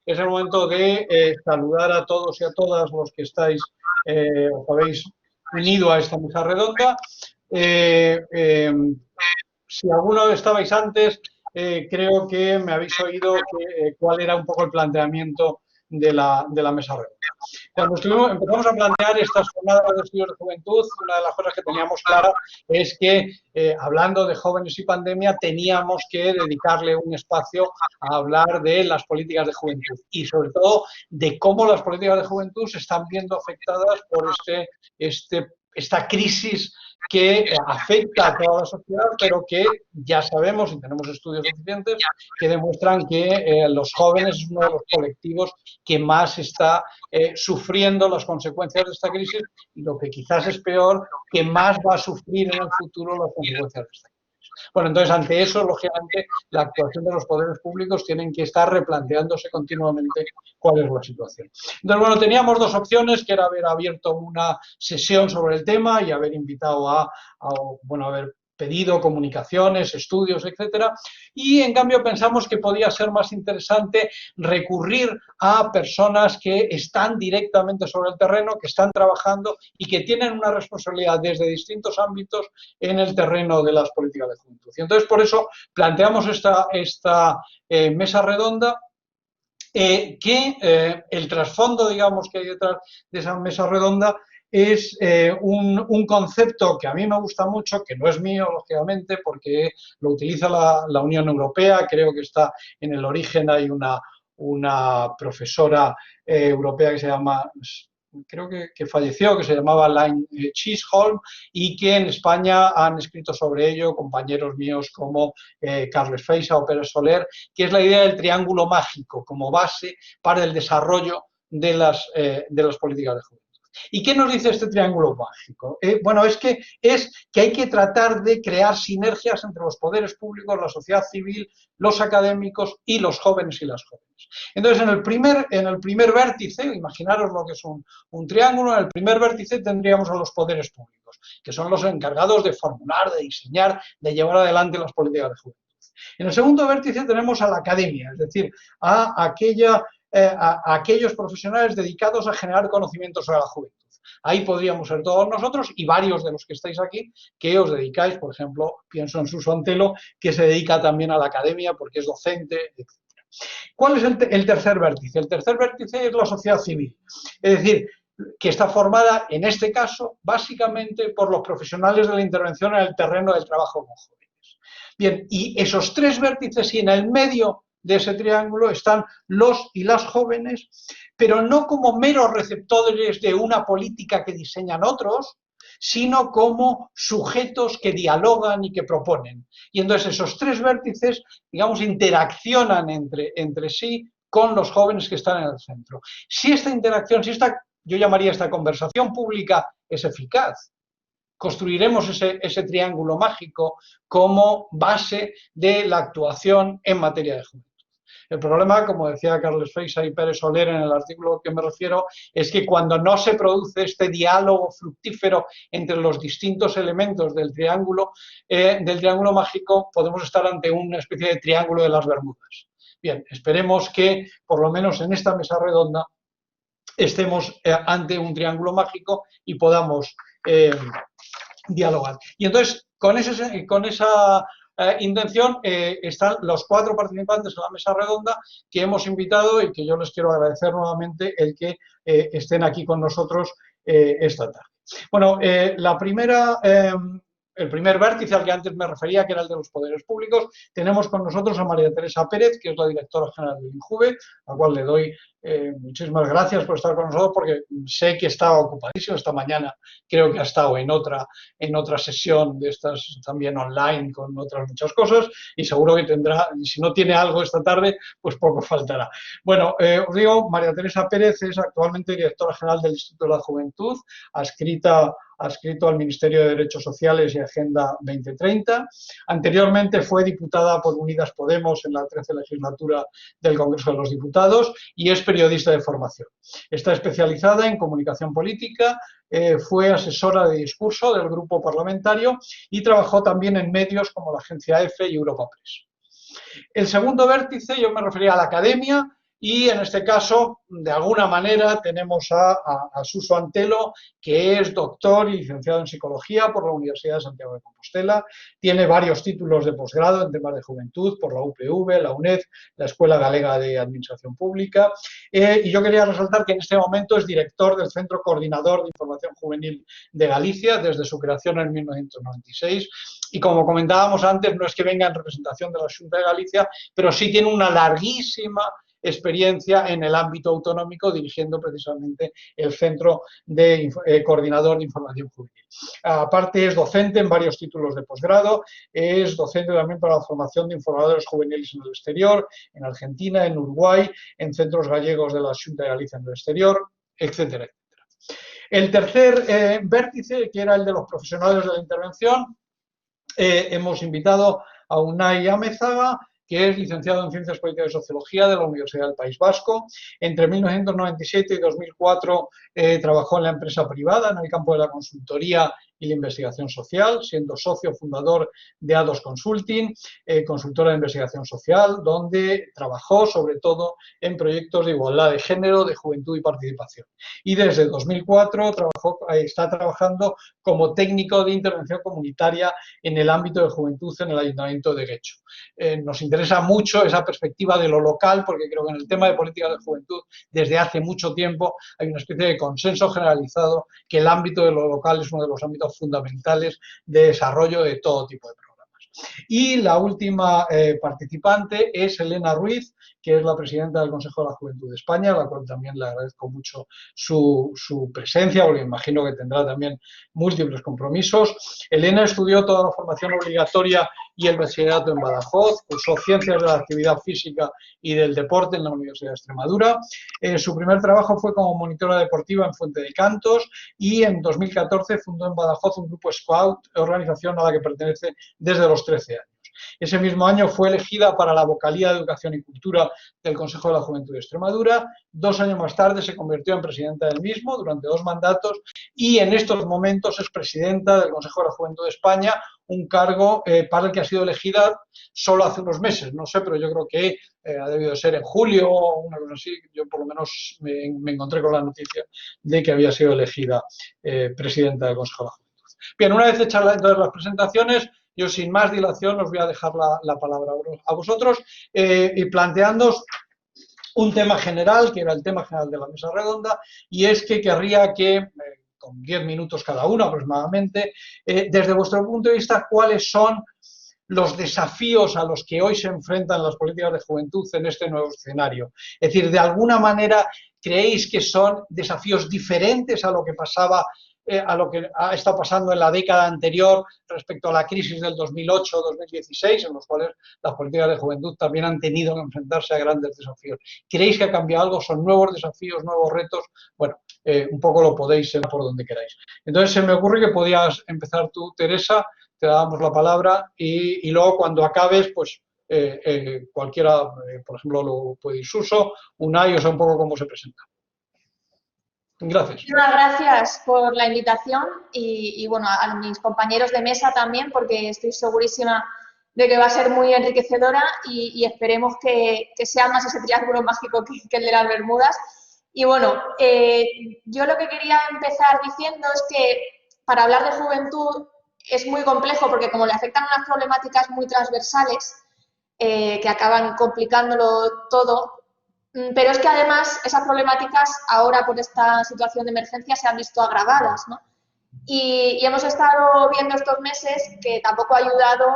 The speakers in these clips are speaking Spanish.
es el momento de saludar a todos y a todas los que estáis, os habéis unido a esta mesa redonda. Si alguno estabais antes, creo que me habéis oído cuál era un poco el planteamiento de la mesa redonda. Cuando empezamos a plantear estas jornadas de estudios de juventud, una de las cosas que teníamos clara es que, hablando de jóvenes y pandemia, teníamos que dedicarle un espacio a hablar de las políticas de juventud y, sobre todo, de cómo las políticas de juventud se están viendo afectadas por esta crisis que afecta a toda la sociedad, pero que ya sabemos, y tenemos estudios suficientes, que demuestran que los jóvenes es uno de los colectivos que más está sufriendo las consecuencias de esta crisis y, lo que quizás es peor, que más va a sufrir en el futuro las consecuencias de esta crisis. Bueno, entonces, ante eso, lógicamente, la actuación de los poderes públicos tienen que estar replanteándose continuamente cuál es la situación. Entonces, bueno, teníamos dos opciones, que era haber abierto una sesión sobre el tema y haber invitado haber pedido comunicaciones, estudios, etcétera, y en cambio pensamos que podía ser más interesante recurrir a personas que están directamente sobre el terreno, que están trabajando y que tienen una responsabilidad desde distintos ámbitos en el terreno de las políticas de juventud. Y entonces, por eso planteamos esta mesa redonda, que el trasfondo, digamos, que hay detrás de esa mesa redonda es un concepto que a mí me gusta mucho, que no es mío, lógicamente, porque lo utiliza la Unión Europea. Creo que está en el origen, hay una profesora europea que se llama, creo que falleció, que se llamaba Elaine Chisholm, y que en España han escrito sobre ello compañeros míos como Carles Feixa o Pérez Soler, que es la idea del triángulo mágico como base para el desarrollo de las políticas de juventud. ¿Y qué nos dice este triángulo mágico? Bueno, es que hay que tratar de crear sinergias entre los poderes públicos, la sociedad civil, los académicos y los jóvenes y las jóvenes. Entonces, en el primer vértice, imaginaros lo que es un triángulo, en el primer vértice tendríamos a los poderes públicos, que son los encargados de formular, de diseñar, de llevar adelante las políticas de juventud. En el segundo vértice tenemos a la academia, es decir, a aquellos profesionales dedicados a generar conocimiento sobre la juventud. Ahí podríamos ser todos nosotros y varios de los que estáis aquí que os dedicáis, por ejemplo, pienso en Suso Antelo, que se dedica también a la academia porque es docente, etc. ¿Cuál es el tercer vértice? El tercer vértice es la sociedad civil, es decir, que está formada, en este caso, básicamente por los profesionales de la intervención en el terreno del trabajo con jóvenes. Bien, y esos tres vértices, y en el medio de ese triángulo están los y las jóvenes, pero no como meros receptores de una política que diseñan otros, sino como sujetos que dialogan y que proponen. Y entonces esos tres vértices, digamos, interaccionan entre sí con los jóvenes que están en el centro. Si esta interacción, yo llamaría esta conversación pública, es eficaz, construiremos ese triángulo mágico como base de la actuación en materia de juventud. El problema, como decía Carles Feixa y Pérez Soler en el artículo que me refiero, es que cuando no se produce este diálogo fructífero entre los distintos elementos del triángulo mágico, podemos estar ante una especie de triángulo de las Bermudas. Bien, esperemos que, por lo menos en esta mesa redonda, estemos ante un triángulo mágico y podamos dialogar. Y entonces, con esa intención, están los cuatro participantes en la mesa redonda que hemos invitado y que yo les quiero agradecer nuevamente el que estén aquí con nosotros esta tarde. Bueno, el primer vértice al que antes me refería, que era el de los poderes públicos, tenemos con nosotros a María Teresa Pérez, que es la directora general del INJUVE, a la cual le doy muchísimas gracias por estar con nosotros, porque sé que estaba ocupadísimo. Esta mañana creo que ha estado en otra sesión de estas también online con otras muchas cosas, y seguro que tendrá, si no tiene algo esta tarde, pues poco faltará. Bueno, os digo, María Teresa Pérez es actualmente directora general del Instituto de la Juventud, adscrito al Ministerio de Derechos Sociales y Agenda 2030. Anteriormente fue diputada por Unidas Podemos en la 13ª legislatura del Congreso de los Diputados y es periodista de formación. Está especializada en comunicación política, fue asesora de discurso del grupo parlamentario y trabajó también en medios como la agencia EFE y Europa Press. El segundo vértice, yo me refería a la academia, Y en este caso, de alguna manera, tenemos a Suso Antelo, que es doctor y licenciado en Psicología por la Universidad de Santiago de Compostela. Tiene varios títulos de posgrado en temas de juventud por la UPV, la UNED, la Escuela Galega de Administración Pública. Y yo quería resaltar que en este momento es director del Centro Coordinador de Información Juvenil de Galicia desde su creación en 1996. Y como comentábamos antes, no es que venga en representación de la Xunta de Galicia, pero sí tiene una larguísima experiencia en el ámbito autonómico dirigiendo precisamente el Centro de Coordinador de Información Juvenil. Aparte es docente en varios títulos de posgrado, es docente también para la formación de informadores juveniles en el exterior, en Argentina, en Uruguay, en centros gallegos de la Xunta de Galicia en el exterior, etcétera, etcétera. El tercer vértice, que era el de los profesionales de la intervención, hemos invitado a Unai Amezaga, que es licenciado en Ciencias Políticas y Sociología de la Universidad del País Vasco. Entre 1997 y 2004 trabajó en la empresa privada en el campo de la consultoría y la investigación social, siendo socio fundador de A2 Consulting, consultora de investigación social, donde trabajó sobre todo en proyectos de igualdad de género, de juventud y participación. Y desde 2004 está trabajando como técnico de intervención comunitaria en el ámbito de juventud en el Ayuntamiento de Guecho. Nos interesa mucho esa perspectiva de lo local, porque creo que en el tema de políticas de juventud, desde hace mucho tiempo, hay una especie de consenso generalizado que el ámbito de lo local es uno de los ámbitos fundamentales de desarrollo de todo tipo de programas. Y la última participante es Elena Ruiz, que es la presidenta del Consejo de la Juventud de España, a la cual también le agradezco mucho su presencia, porque imagino que tendrá también múltiples compromisos. Elena estudió toda la formación obligatoria y el bachillerato en Badajoz, cursó Ciencias de la Actividad Física y del Deporte en la Universidad de Extremadura. Su primer trabajo fue como monitora deportiva en Fuente de Cantos y en 2014 fundó en Badajoz un grupo Scout, organización a la que pertenece desde los 13 años. Ese mismo año fue elegida para la vocalía de Educación y Cultura del Consejo de la Juventud de Extremadura. 2 años más tarde se convirtió en presidenta del mismo durante 2 mandatos y en estos momentos es presidenta del Consejo de la Juventud de España, un cargo para el que ha sido elegida solo hace unos meses. No sé, pero yo creo que ha debido ser en julio o una cosa así. Yo por lo menos me encontré con la noticia de que había sido elegida presidenta del Consejo de la Juventud. Bien, una vez hechas entonces las presentaciones, yo sin más dilación os voy a dejar la palabra a vosotros y planteándoos un tema general, que era el tema general de la mesa redonda, y es que querría que, con 10 minutos cada uno aproximadamente, desde vuestro punto de vista, ¿cuáles son los desafíos a los que hoy se enfrentan las políticas de juventud en este nuevo escenario? Es decir, de alguna manera, ¿creéis que son desafíos diferentes a lo que pasaba a lo que ha estado pasando en la década anterior respecto a la crisis del 2008-2016, en los cuales las políticas de juventud también han tenido que enfrentarse a grandes desafíos? ¿Creéis que ha cambiado algo? ¿Son nuevos desafíos, nuevos retos? Bueno, un poco lo podéis ser por donde queráis. Entonces se me ocurre que podías empezar tú, Teresa, te damos la palabra y luego cuando acabes, pues cualquiera, por ejemplo, lo puede ir Suso, Unai, o sea, un poco cómo se presenta. Gracias. Muchas gracias por la invitación y bueno, a mis compañeros de mesa también, porque estoy segurísima de que va a ser muy enriquecedora y esperemos que sea más ese triángulo mágico que el de las Bermudas. Y bueno, yo lo que quería empezar diciendo es que para hablar de juventud es muy complejo porque como le afectan unas problemáticas muy transversales que acaban complicándolo todo. Pero es que además esas problemáticas ahora por esta situación de emergencia se han visto agravadas, ¿no? Y hemos estado viendo estos meses que tampoco ha ayudado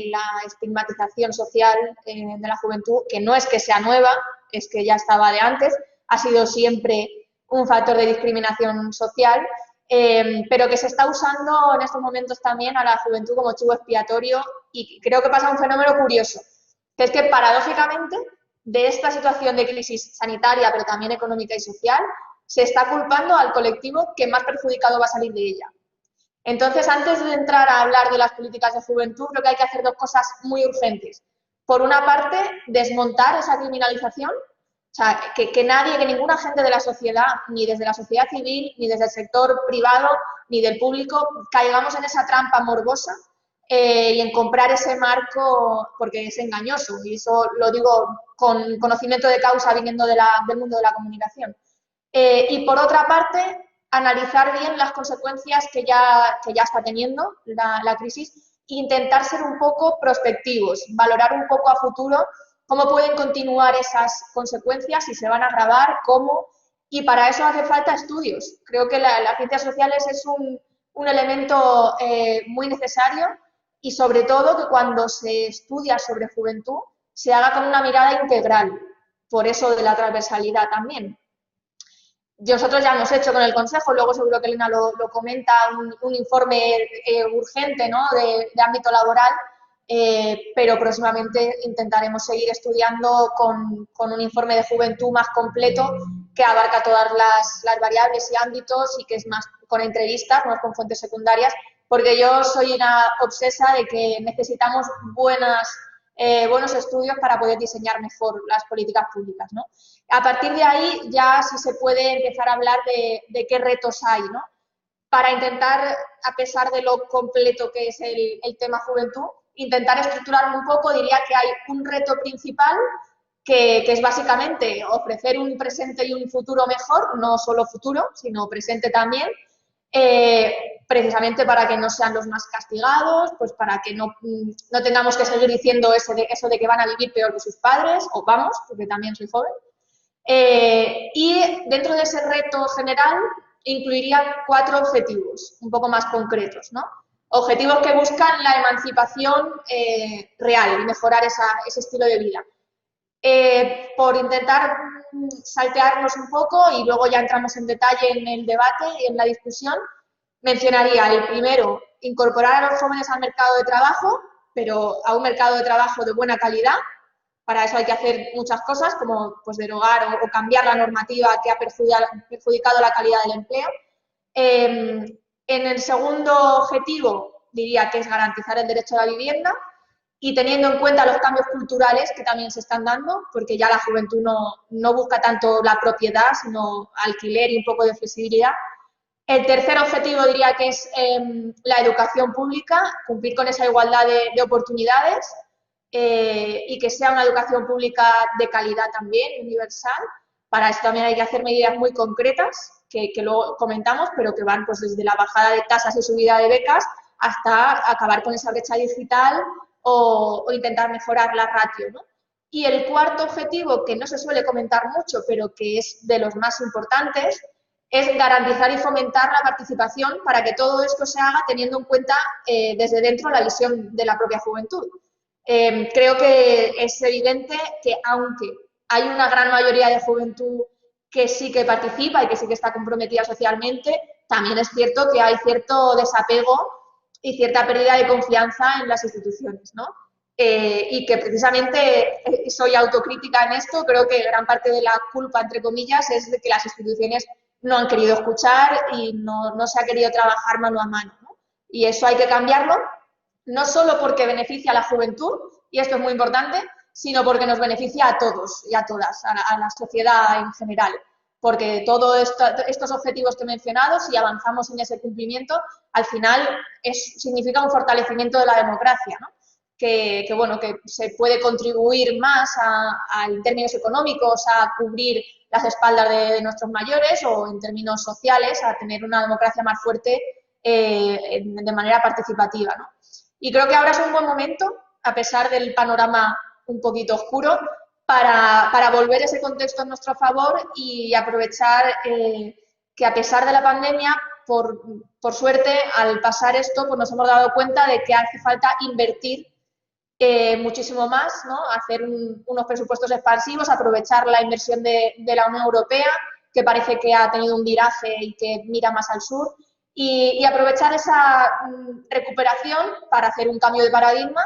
la estigmatización social de la juventud, que no es que sea nueva, es que ya estaba de antes, ha sido siempre un factor de discriminación social, pero que se está usando en estos momentos también a la juventud como chivo expiatorio y creo que pasa un fenómeno curioso, que es que paradójicamente de esta situación de crisis sanitaria, pero también económica y social, se está culpando al colectivo que más perjudicado va a salir de ella. Entonces, antes de entrar a hablar de las políticas de juventud, creo que hay que hacer 2 cosas muy urgentes. Por una parte, desmontar esa criminalización, o sea, que nadie, que ningún agente de la sociedad, ni desde la sociedad civil, ni desde el sector privado, ni del público, caigamos en esa trampa morbosa y en comprar ese marco porque es engañoso, y eso lo digo con conocimiento de causa viniendo del mundo de la comunicación. Y por otra parte, analizar bien las consecuencias que ya está teniendo la crisis e intentar ser un poco prospectivos, valorar un poco a futuro cómo pueden continuar esas consecuencias, si se van a agravar, cómo, y para eso hace falta estudios. Creo que las ciencias sociales es un elemento muy necesario y sobre todo que cuando se estudia sobre juventud se haga con una mirada integral, por eso de la transversalidad también. Nosotros ya hemos hecho con el Consejo, luego seguro que Elena lo comenta, un informe urgente, ¿no?, de ámbito laboral, pero próximamente intentaremos seguir estudiando con un informe de juventud más completo que abarca todas las variables y ámbitos y que es más con entrevistas, no con fuentes secundarias, porque yo soy una obsesa de que necesitamos buenos estudios para poder diseñar mejor las políticas públicas, ¿no? A partir de ahí ya sí se puede empezar a hablar de qué retos hay, ¿no?, para intentar, a pesar de lo completo que es el tema juventud, intentar estructurarlo un poco. Diría que hay un reto principal que es básicamente ofrecer un presente y un futuro mejor, no solo futuro, sino presente también, precisamente para que no sean los más castigados, pues para que no tengamos que seguir diciendo eso de que van a vivir peor que sus padres, o vamos, porque también soy joven. Y dentro de ese reto general incluiría 4 objetivos un poco más concretos, ¿no? Objetivos que buscan la emancipación real y mejorar ese estilo de vida. Por intentar saltearnos un poco y luego ya entramos en detalle en el debate y en la discusión, mencionaría el primero, incorporar a los jóvenes al mercado de trabajo, pero a un mercado de trabajo de buena calidad. Para eso hay que hacer muchas cosas, como pues derogar o cambiar la normativa que ha perjudicado la calidad del empleo. En el segundo objetivo diría que es garantizar el derecho a la vivienda y teniendo en cuenta los cambios culturales que también se están dando, porque ya la juventud no busca tanto la propiedad, sino alquiler y un poco de flexibilidad. El tercer objetivo diría que es la educación pública, cumplir con esa igualdad de oportunidades, y que sea una educación pública de calidad también, universal. Para eso también hay que hacer medidas muy concretas, que luego comentamos, pero que van pues desde la bajada de tasas y subida de becas hasta acabar con esa brecha digital o intentar mejorar la ratio, ¿no? Y el cuarto objetivo, que no se suele comentar mucho, pero que es de los más importantes, es garantizar y fomentar la participación para que todo esto se haga teniendo en cuenta desde dentro la visión de la propia juventud. Creo que es evidente que aunque hay una gran mayoría de juventud que sí que participa y que sí que está comprometida socialmente, también es cierto que hay cierto desapego y cierta pérdida de confianza en las instituciones, ¿no? Y que precisamente soy autocrítica en esto, creo que gran parte de la culpa, entre comillas, es de que las instituciones no han querido escuchar y no se ha querido trabajar mano a mano, ¿no? Y eso hay que cambiarlo, no solo porque beneficia a la juventud, y esto es muy importante, sino porque nos beneficia a todos y a todas, a la sociedad en general. Porque todos estos objetivos que he mencionado, si avanzamos en ese cumplimiento, al final significa un fortalecimiento de la democracia, ¿no? Que se puede contribuir más en términos económicos a cubrir las espaldas de nuestros mayores o en términos sociales a tener una democracia más fuerte de manera participativa, ¿no? Y creo que ahora es un buen momento, a pesar del panorama un poquito oscuro, para volver ese contexto en nuestro favor y aprovechar que a pesar de la pandemia, por suerte, al pasar esto, pues nos hemos dado cuenta de que hace falta invertir muchísimo más, ¿no? Hacer unos presupuestos expansivos, aprovechar la inversión de la Unión Europea, que parece que ha tenido un viraje y que mira más al sur, y aprovechar esa recuperación para hacer un cambio de paradigma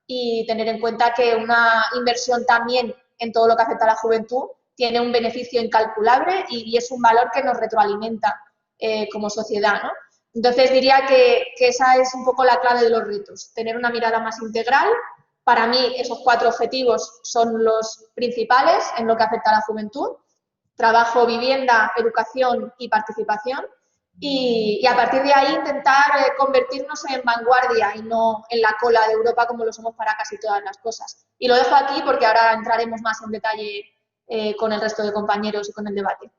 y tener en cuenta que una inversión también en todo lo que afecta a la juventud tiene un beneficio incalculable y es un valor que nos retroalimenta como sociedad, ¿no? Entonces diría que esa es un poco la clave de los retos, tener una mirada más integral. Para mí esos 4 objetivos son los principales en lo que afecta a la juventud: trabajo, vivienda, educación y participación. y a partir de ahí intentar convertirnos en vanguardia y no en la cola de Europa como lo somos para casi todas las cosas. Y lo dejo aquí porque ahora entraremos más en detalle con el resto de compañeros y con el debate.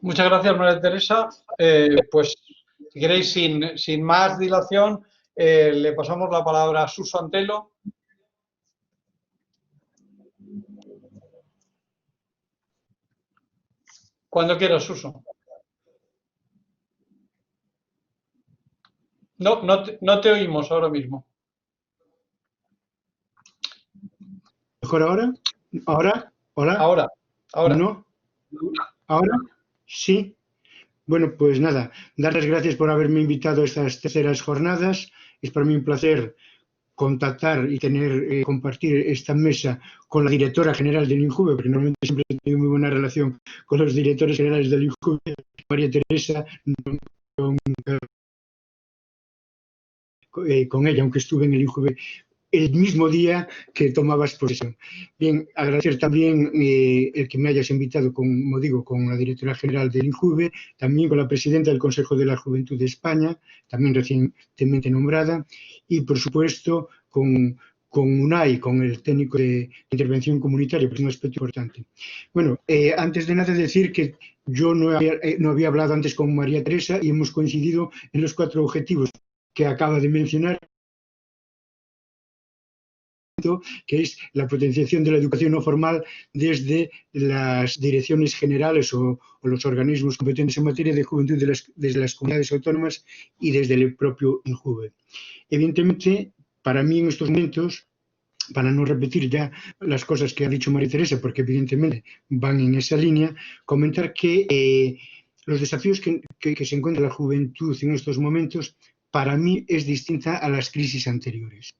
Muchas gracias, María Teresa. Pues, si queréis, sin más dilación, le pasamos la palabra a Suso Antelo. Cuando quieras, Suso. No te oímos ahora mismo. ¿Mejor ahora? ¿Ahora? ¿Hola? Ahora. ¿No? ¿Ahora? Sí. Bueno, pues nada, dar las gracias por haberme invitado a estas terceras jornadas. Es para mí un placer contactar y compartir esta mesa con la directora general del INJUVE, porque normalmente siempre he tenido muy buena relación con los directores generales del INJUVE, María Teresa, con ella, aunque estuve en el INJUVE el mismo día que tomabas posesión. Bien, agradecer también el que me hayas invitado, como digo, con la directora general del INJUVE, también con la presidenta del Consejo de la Juventud de España, también recientemente nombrada, y por supuesto con UNAI, con el técnico de intervención comunitaria, porque es un aspecto importante. Bueno, antes de nada decir que yo no había hablado antes con María Teresa y hemos coincidido en los 4 objetivos que acaba de mencionar, que es la potenciación de la educación no formal desde las direcciones generales o los organismos competentes en materia de juventud desde las comunidades autónomas y desde el propio INJUVE. Evidentemente, para mí en estos momentos, para no repetir ya las cosas que ha dicho María Teresa, porque evidentemente van en esa línea, comentar que los desafíos que se encuentra la juventud en estos momentos, para mí es distinta a las crisis anteriores.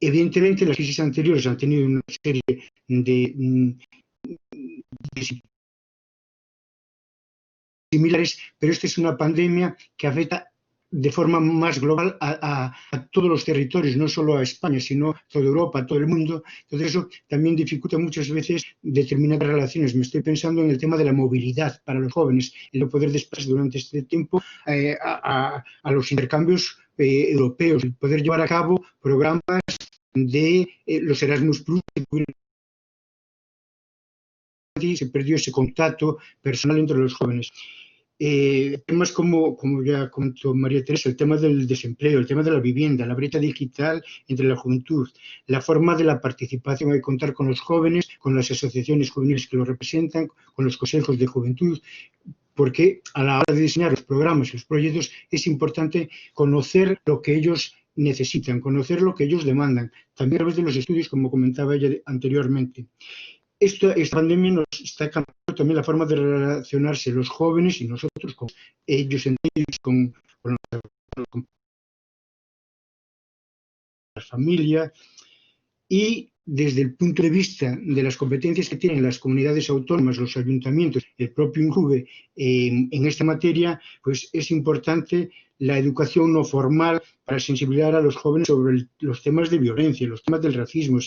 Evidentemente, las crisis anteriores han tenido una serie de similares, pero esta es una pandemia que afecta de forma más global a todos los territorios, no solo a España, sino a toda Europa, a todo el mundo. Entonces eso también dificulta muchas veces determinadas relaciones. Me estoy pensando en el tema de la movilidad para los jóvenes, el no poder desplazarse durante este tiempo a los intercambios europeos, el poder llevar a cabo programas de los Erasmus Plus, se perdió ese contacto personal entre los jóvenes. Temas como ya comentó María Teresa, el tema del desempleo, el tema de la vivienda, la brecha digital entre la juventud, la forma de la participación, hay que contar con los jóvenes, con las asociaciones juveniles que lo representan, con los consejos de juventud, porque a la hora de diseñar los programas y los proyectos es importante conocer lo que ellos necesitan, conocer lo que ellos demandan, también a través de los estudios, como comentaba ella anteriormente. Esta pandemia nos está cambiando también la forma de relacionarse los jóvenes y nosotros con ellos, con la familia, y desde el punto de vista de las competencias que tienen las comunidades autónomas, los ayuntamientos, el propio INJUVE en esta materia, pues es importante la educación no formal para sensibilizar a los jóvenes sobre los temas de violencia, los temas del racismo,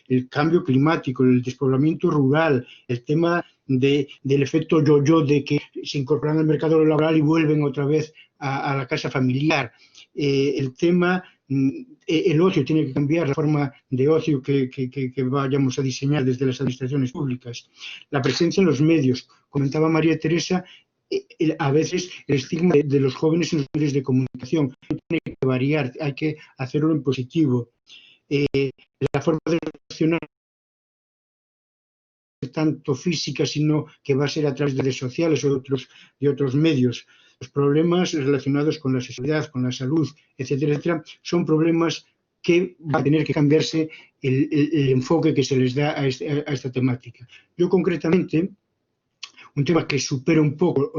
el cambio climático, el despoblamiento rural, el tema del efecto yo-yo de que se incorporan al mercado laboral y vuelven otra vez a la casa familiar, el tema el ocio tiene que cambiar, la forma de ocio que vayamos a diseñar desde las administraciones públicas. La presencia en los medios, comentaba María Teresa, a veces el estigma de los jóvenes en los medios de comunicación tiene que variar, hay que hacerlo en positivo. La forma de relacionar tanto física, sino que va a ser a través de redes sociales o de otros medios. Los problemas relacionados con la sexualidad, con la salud, etcétera, etcétera, son problemas que va a tener que cambiarse el enfoque que se les da a esta temática. Yo concretamente, un tema que supera un poco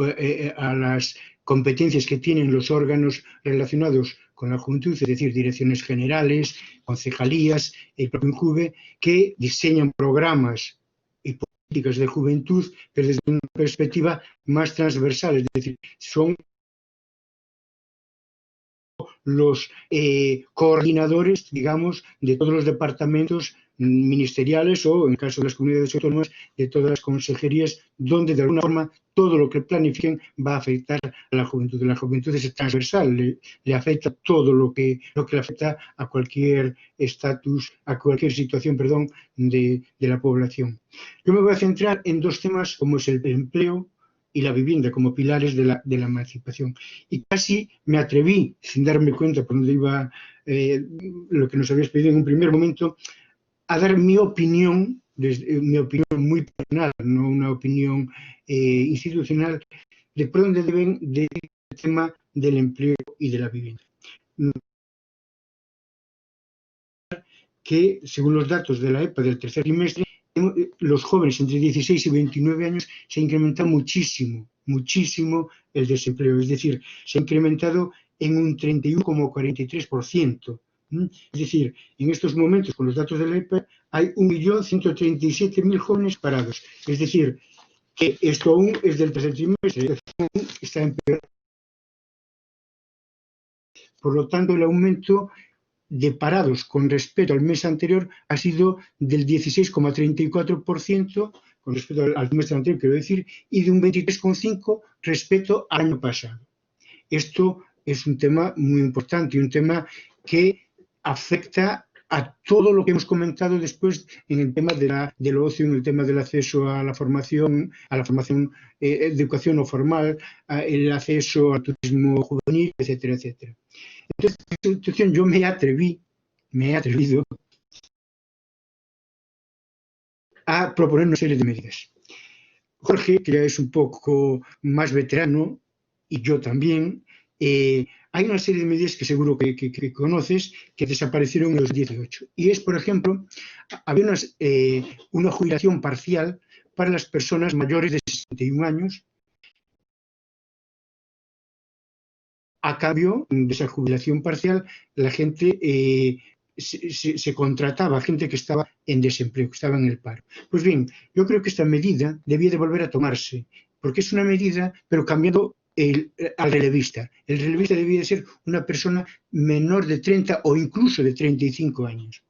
a las competencias que tienen los órganos relacionados con la juventud, es decir, direcciones generales, concejalías, el propio INJUVE, que diseñan programas y políticas de juventud, pero desde una perspectiva más transversal, es decir, son los coordinadores, digamos, de todos los departamentos ministeriales o, en el caso de las comunidades autónomas, de todas las consejerías, donde de alguna forma todo lo que planifiquen va a afectar a la juventud. La juventud es transversal, le afecta todo lo que le afecta a cualquier estatus, a cualquier situación, perdón, de la población. Yo me voy a centrar en dos temas como es el empleo y la vivienda como pilares de la emancipación. Y casi me atreví, sin darme cuenta por dónde iba lo que nos habías pedido en un primer momento, a dar mi opinión muy personal, no una opinión institucional, de por dónde deben de ir el tema del empleo y de la vivienda. Que, según los datos de la EPA del tercer trimestre, los jóvenes entre 16 y 29 años se ha incrementado muchísimo el desempleo, es decir, se ha incrementado en un 31,43%. Es decir, en estos momentos, con los datos de la EPA, hay 1.137.000 jóvenes parados. Es decir, que esto aún es del tercer trimestre, está empeorando. Por lo tanto, el aumento de parados con respecto al mes anterior ha sido del 16,34% con respecto al trimestre anterior, quiero decir, y de un 23,5% respecto al año pasado. Esto es un tema muy importante y un tema que afecta a todo lo que hemos comentado después en el tema del ocio, en el tema del acceso a la formación educación no formal, el acceso al turismo juvenil, etcétera, etcétera. Entonces, en esta situación yo me he atrevido a proponer una serie de medidas. Jorge, que ya es un poco más veterano, y yo también, hay una serie de medidas que seguro que conoces que desaparecieron en los 18. Y es, por ejemplo, había una jubilación parcial para las personas mayores de 61 años. A cambio de esa jubilación parcial, la gente se contrataba, gente que estaba en desempleo, que estaba en el paro. Pues bien, yo creo que esta medida debía de volver a tomarse, porque es una medida, pero cambiando al relevista. El relevista debía de ser una persona menor de 30 o incluso de 35 años.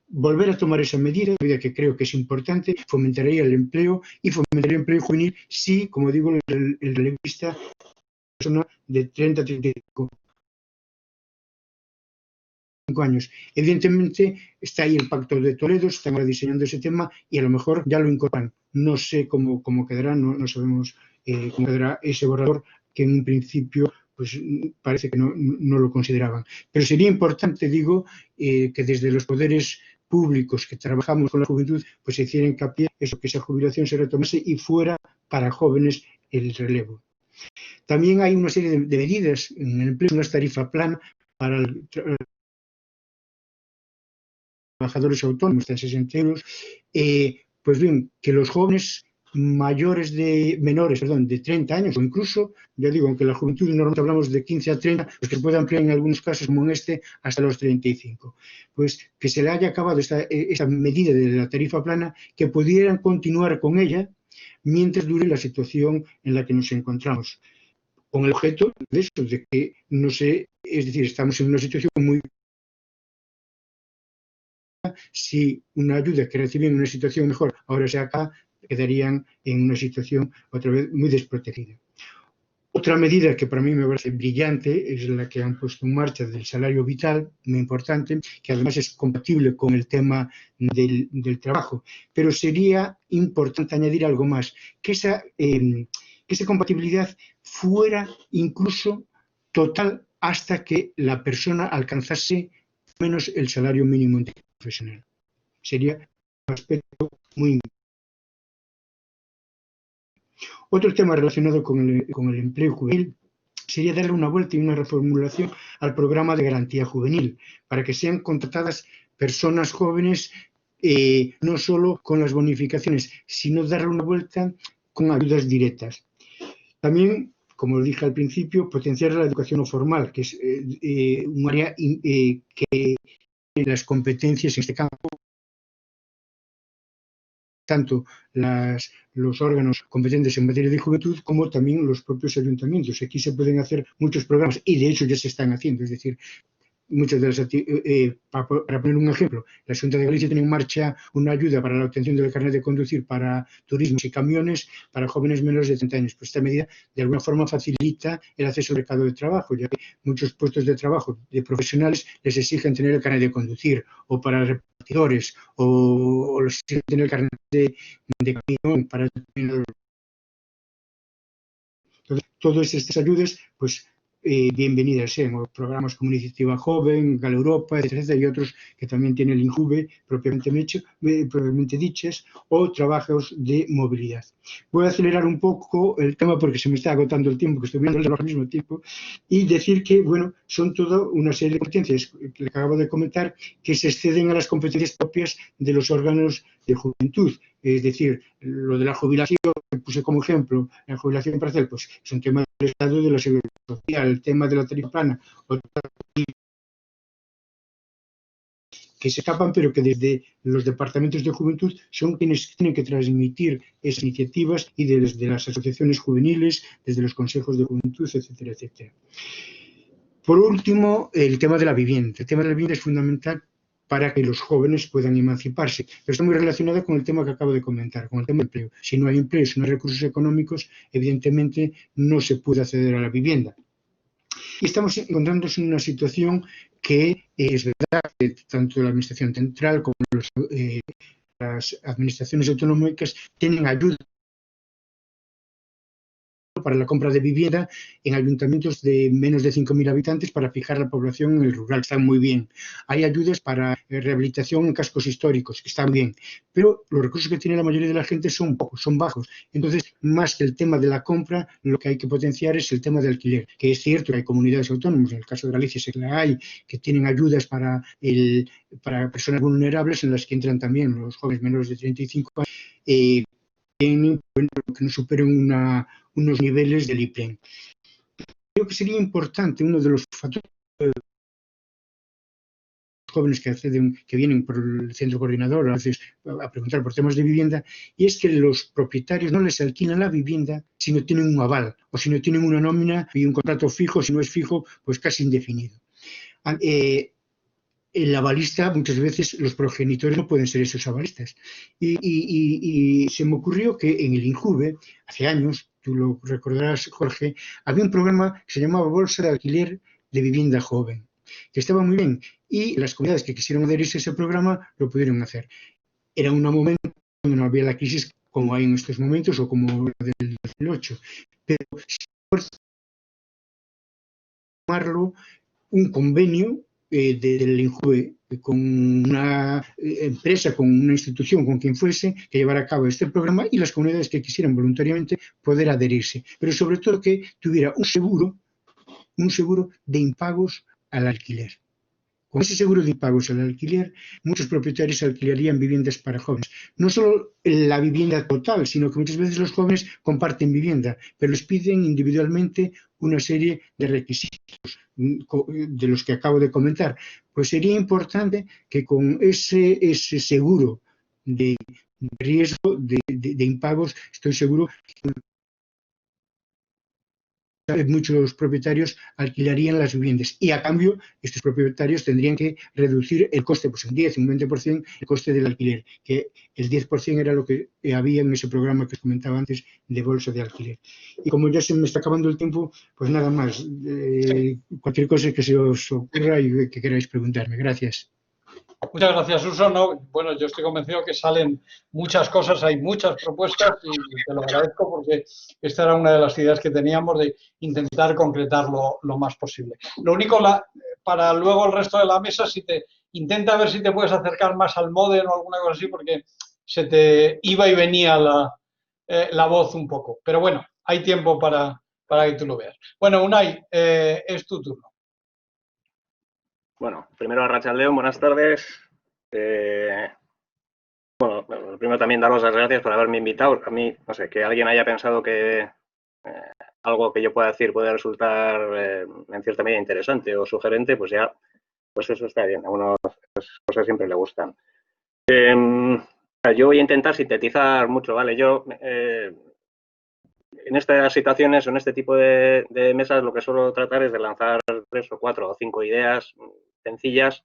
Volver a tomar esa medida que creo que es importante, fomentaría el empleo y fomentaría el empleo juvenil si, como digo, el relevista persona de 30 a 35 años. Evidentemente está ahí el Pacto de Toledo, están ahora diseñando ese tema y a lo mejor ya lo incorporan. No sé cómo quedará, no sabemos cómo quedará ese borrador que en un principio pues parece que no lo consideraban. Pero sería importante, digo, que desde los poderes públicos que trabajamos con la juventud pues se hiciera hincapié eso, que esa jubilación se retomase y fuera para jóvenes el relevo. También hay una serie de medidas en el empleo, una tarifa plana para trabajadores autónomos de 60 euros. Pues bien, que los jóvenes menores de 30 años o incluso, ya digo, aunque la juventud normalmente hablamos de 15 a 30, pues que puede ampliar en algunos casos como en este hasta los 35. Pues que se le haya acabado esta medida de la tarifa plana, que pudieran continuar con ella mientras dure la situación en la que nos encontramos. Con el objeto de eso, de que no sé, es decir, estamos en una situación muy... Si una ayuda que reciben en una situación mejor ahora se acaba, quedarían en una situación otra vez muy desprotegida. Otra medida que para mí me parece brillante es la que han puesto en marcha del salario vital, muy importante, que además es compatible con el tema del trabajo. Pero sería importante añadir algo más, que esa compatibilidad fuera incluso total hasta que la persona alcanzase menos el salario mínimo profesional. Sería un aspecto muy importante. Otro tema relacionado con el empleo juvenil sería darle una vuelta y una reformulación al programa de garantía juvenil, para que sean contratadas personas jóvenes no solo con las bonificaciones, sino darle una vuelta con ayudas directas. También, como dije al principio, potenciar la educación no formal, que es un área que las competencias en este campo, tanto los órganos competentes en materia de juventud como también los propios ayuntamientos. Aquí se pueden hacer muchos programas y de hecho ya se están haciendo, es decir, muchas de las para poner un ejemplo, la Xunta de Galicia tiene en marcha una ayuda para la obtención del carnet de conducir para turismos y camiones para jóvenes menores de 30 años. Pues esta medida de alguna forma facilita el acceso al mercado de trabajo, ya que muchos puestos de trabajo de profesionales les exigen tener el carnet de conducir, o para repartidores, o les exigen tener el carnet de camión para todas estas ayudas, pues bienvenidas sean, o programas como Iniciativa Joven, Gala Europa, etcétera, y otros que también tiene el INJUVE propiamente dichas, o trabajos de movilidad. Voy a acelerar un poco el tema porque se me está agotando el tiempo, que estoy viendo al mismo tiempo, y decir que, bueno, son toda una serie de competencias que acabo de comentar que se exceden a las competencias propias de los órganos de juventud. Es decir, lo de la jubilación, que puse como ejemplo, la jubilación parcial, pues es un tema del Estado, de la Seguridad Social, el tema de la tarifa plana, que se escapan, pero que desde los departamentos de juventud son quienes tienen que transmitir esas iniciativas, y desde las asociaciones juveniles, desde los consejos de juventud, etcétera, etcétera. Por último, el tema de la vivienda. El tema de la vivienda es fundamental para que los jóvenes puedan emanciparse, pero está muy relacionado con el tema que acabo de comentar, con el tema del empleo. Si no hay empleo, si no hay recursos económicos, evidentemente no se puede acceder a la vivienda. Y estamos encontrándonos en una situación que es verdad que tanto la Administración Central como las administraciones autonómicas tienen ayuda para la compra de vivienda en ayuntamientos de menos de 5.000 habitantes para fijar la población en el rural, están muy bien. Hay ayudas para rehabilitación en cascos históricos, que están bien, pero los recursos que tiene la mayoría de la gente son pocos, son bajos. Entonces, más que el tema de la compra, lo que hay que potenciar es el tema del alquiler, que es cierto que hay comunidades autónomas, en el caso de Galicia sé que la hay, que tienen ayudas para personas vulnerables, en las que entran también los jóvenes menores de 35 años, que no superen unos niveles del IPREN. Creo que sería importante, uno de los factores jóvenes que vienen por el centro coordinador a veces a preguntar por temas de vivienda, y es que los propietarios no les alquilan la vivienda si no tienen un aval, o si no tienen una nómina y un contrato fijo, si no es fijo, pues casi indefinido. El avalista, muchas veces los progenitores no pueden ser esos avalistas. Y se me ocurrió que en el INJUVE, hace años, tú lo recordarás, Jorge, había un programa que se llamaba Bolsa de Alquiler de Vivienda Joven, que estaba muy bien, y las comunidades que quisieron adherirse a ese programa lo pudieron hacer. Era un momento donde no había la crisis como hay en estos momentos o como la del 2008, pero por tomarlo un convenio del INJUVE con una empresa, con una institución, con quien fuese, que llevara a cabo este programa, y las comunidades que quisieran voluntariamente poder adherirse. Pero sobre todo que tuviera un seguro de impagos al alquiler. Con ese seguro de impagos al alquiler, muchos propietarios alquilarían viviendas para jóvenes. No solo la vivienda total, sino que muchas veces los jóvenes comparten vivienda, pero les piden individualmente una serie de requisitos de los que acabo de comentar. Pues sería importante que con ese seguro de riesgo de impagos, estoy seguro que muchos propietarios alquilarían las viviendas, y a cambio estos propietarios tendrían que reducir el coste, pues un 10, un 20% el coste del alquiler, que el 10% era lo que había en ese programa que os comentaba antes de bolsa de alquiler. Y como ya se me está acabando el tiempo, pues nada más, cualquier cosa que se os ocurra y que queráis preguntarme. Gracias. Muchas gracias, Suso. No, bueno, yo estoy convencido que salen muchas cosas, hay muchas propuestas, y te lo agradezco porque esta era una de las ideas que teníamos, de intentar concretarlo lo más posible. Lo único, para luego el resto de la mesa, intenta ver si te puedes acercar más al módem o alguna cosa así, porque se te iba y venía la voz un poco. Pero bueno, hay tiempo para que tú lo veas. Bueno, Unai, es tu turno. Bueno, primero arratsaldeon, buenas tardes. Bueno, primero también daros las gracias por haberme invitado. A mí, no sé, que alguien haya pensado que algo que yo pueda decir puede resultar en cierta medida interesante o sugerente, pues ya, pues eso está bien. A uno las cosas siempre le gustan. Yo voy a intentar sintetizar mucho, ¿vale? Yo, en estas situaciones o en este tipo de mesas, lo que suelo tratar es de lanzar 3 o 4 o 5 ideas, sencillas,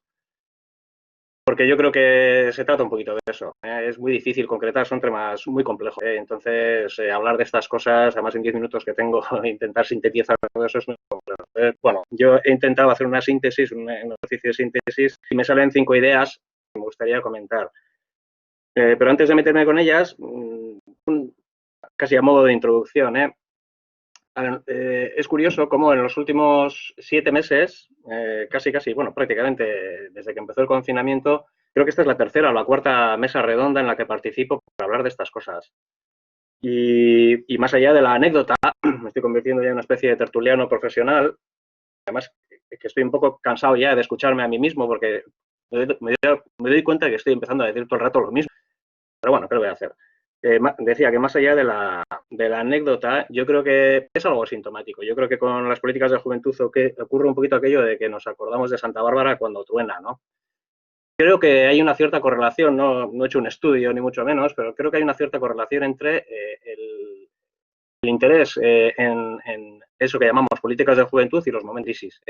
porque yo creo que se trata un poquito de eso. Es muy difícil concretar, son temas muy complejos. Entonces, hablar de estas cosas, además en 10 minutos que tengo, intentar sintetizar todo eso es muy complejo. Bueno, yo he intentado hacer una síntesis, un ejercicio de síntesis, y me salen 5 ideas que me gustaría comentar. Pero antes de meterme con ellas, casi a modo de introducción, es curioso cómo en los últimos 7 meses, bueno, prácticamente desde que empezó el confinamiento, creo que esta es la tercera o la cuarta mesa redonda en la que participo para hablar de estas cosas. Y más allá de la anécdota, me estoy convirtiendo ya en una especie de tertuliano profesional. Además, que estoy un poco cansado ya de escucharme a mí mismo porque me doy cuenta de que estoy empezando a decir todo el rato lo mismo. Pero bueno, ¿qué lo voy a hacer? Decía que más allá de la anécdota, yo creo que es algo sintomático. Yo creo que con las políticas de juventud ocurre un poquito aquello de que nos acordamos de Santa Bárbara cuando truena, ¿no? Creo que hay una cierta correlación, no he hecho un estudio ni mucho menos, pero creo que hay una cierta correlación entre el interés en eso que llamamos políticas de juventud y los momentos de crisis.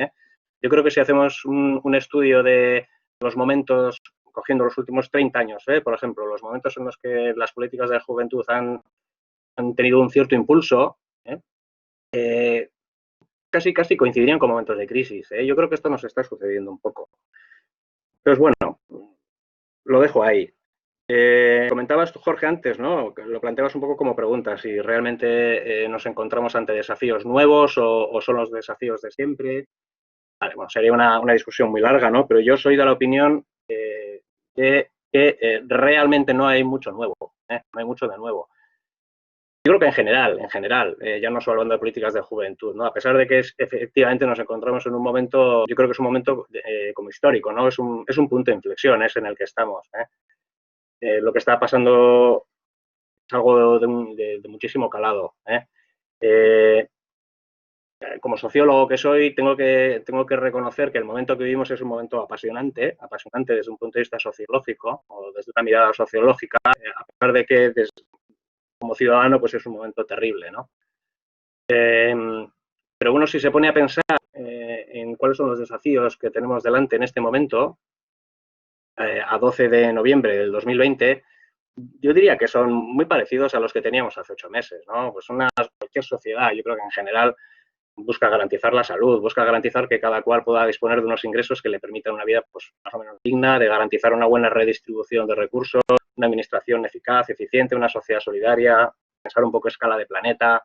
Yo creo que si hacemos un estudio de los momentos, cogiendo los últimos 30 años, por ejemplo, los momentos en los que las políticas de juventud han tenido un cierto impulso, casi coincidirían con momentos de crisis. Yo creo que esto nos está sucediendo un poco. Entonces, bueno, lo dejo ahí. Comentabas tú, Jorge, antes, ¿no? Lo planteabas un poco como pregunta, si realmente nos encontramos ante desafíos nuevos o son los desafíos de siempre. Vale, bueno, sería una discusión muy larga, ¿no? Pero yo soy de la opinión que realmente no hay mucho nuevo, no hay mucho de nuevo. Yo creo que en general, ya no solo hablando de políticas de juventud, ¿no? A pesar de que efectivamente nos encontramos en un momento, yo creo que es un momento como histórico, ¿no? Es un punto de inflexión, es en el que estamos. Lo que está pasando es algo de muchísimo calado. Como sociólogo que soy, tengo que reconocer que el momento que vivimos es un momento apasionante desde un punto de vista sociológico o desde una mirada sociológica, a pesar de que como ciudadano pues es un momento terrible, ¿no? Pero uno, si se pone a pensar en cuáles son los desafíos que tenemos delante en este momento, a 12 de noviembre del 2020, yo diría que son muy parecidos a los que teníamos hace 8 meses, ¿no? Pues cualquier sociedad, yo creo que en general busca garantizar la salud, busca garantizar que cada cual pueda disponer de unos ingresos que le permitan una vida pues, más o menos digna, de garantizar una buena redistribución de recursos, una administración eficaz, eficiente, una sociedad solidaria, pensar un poco a escala de planeta,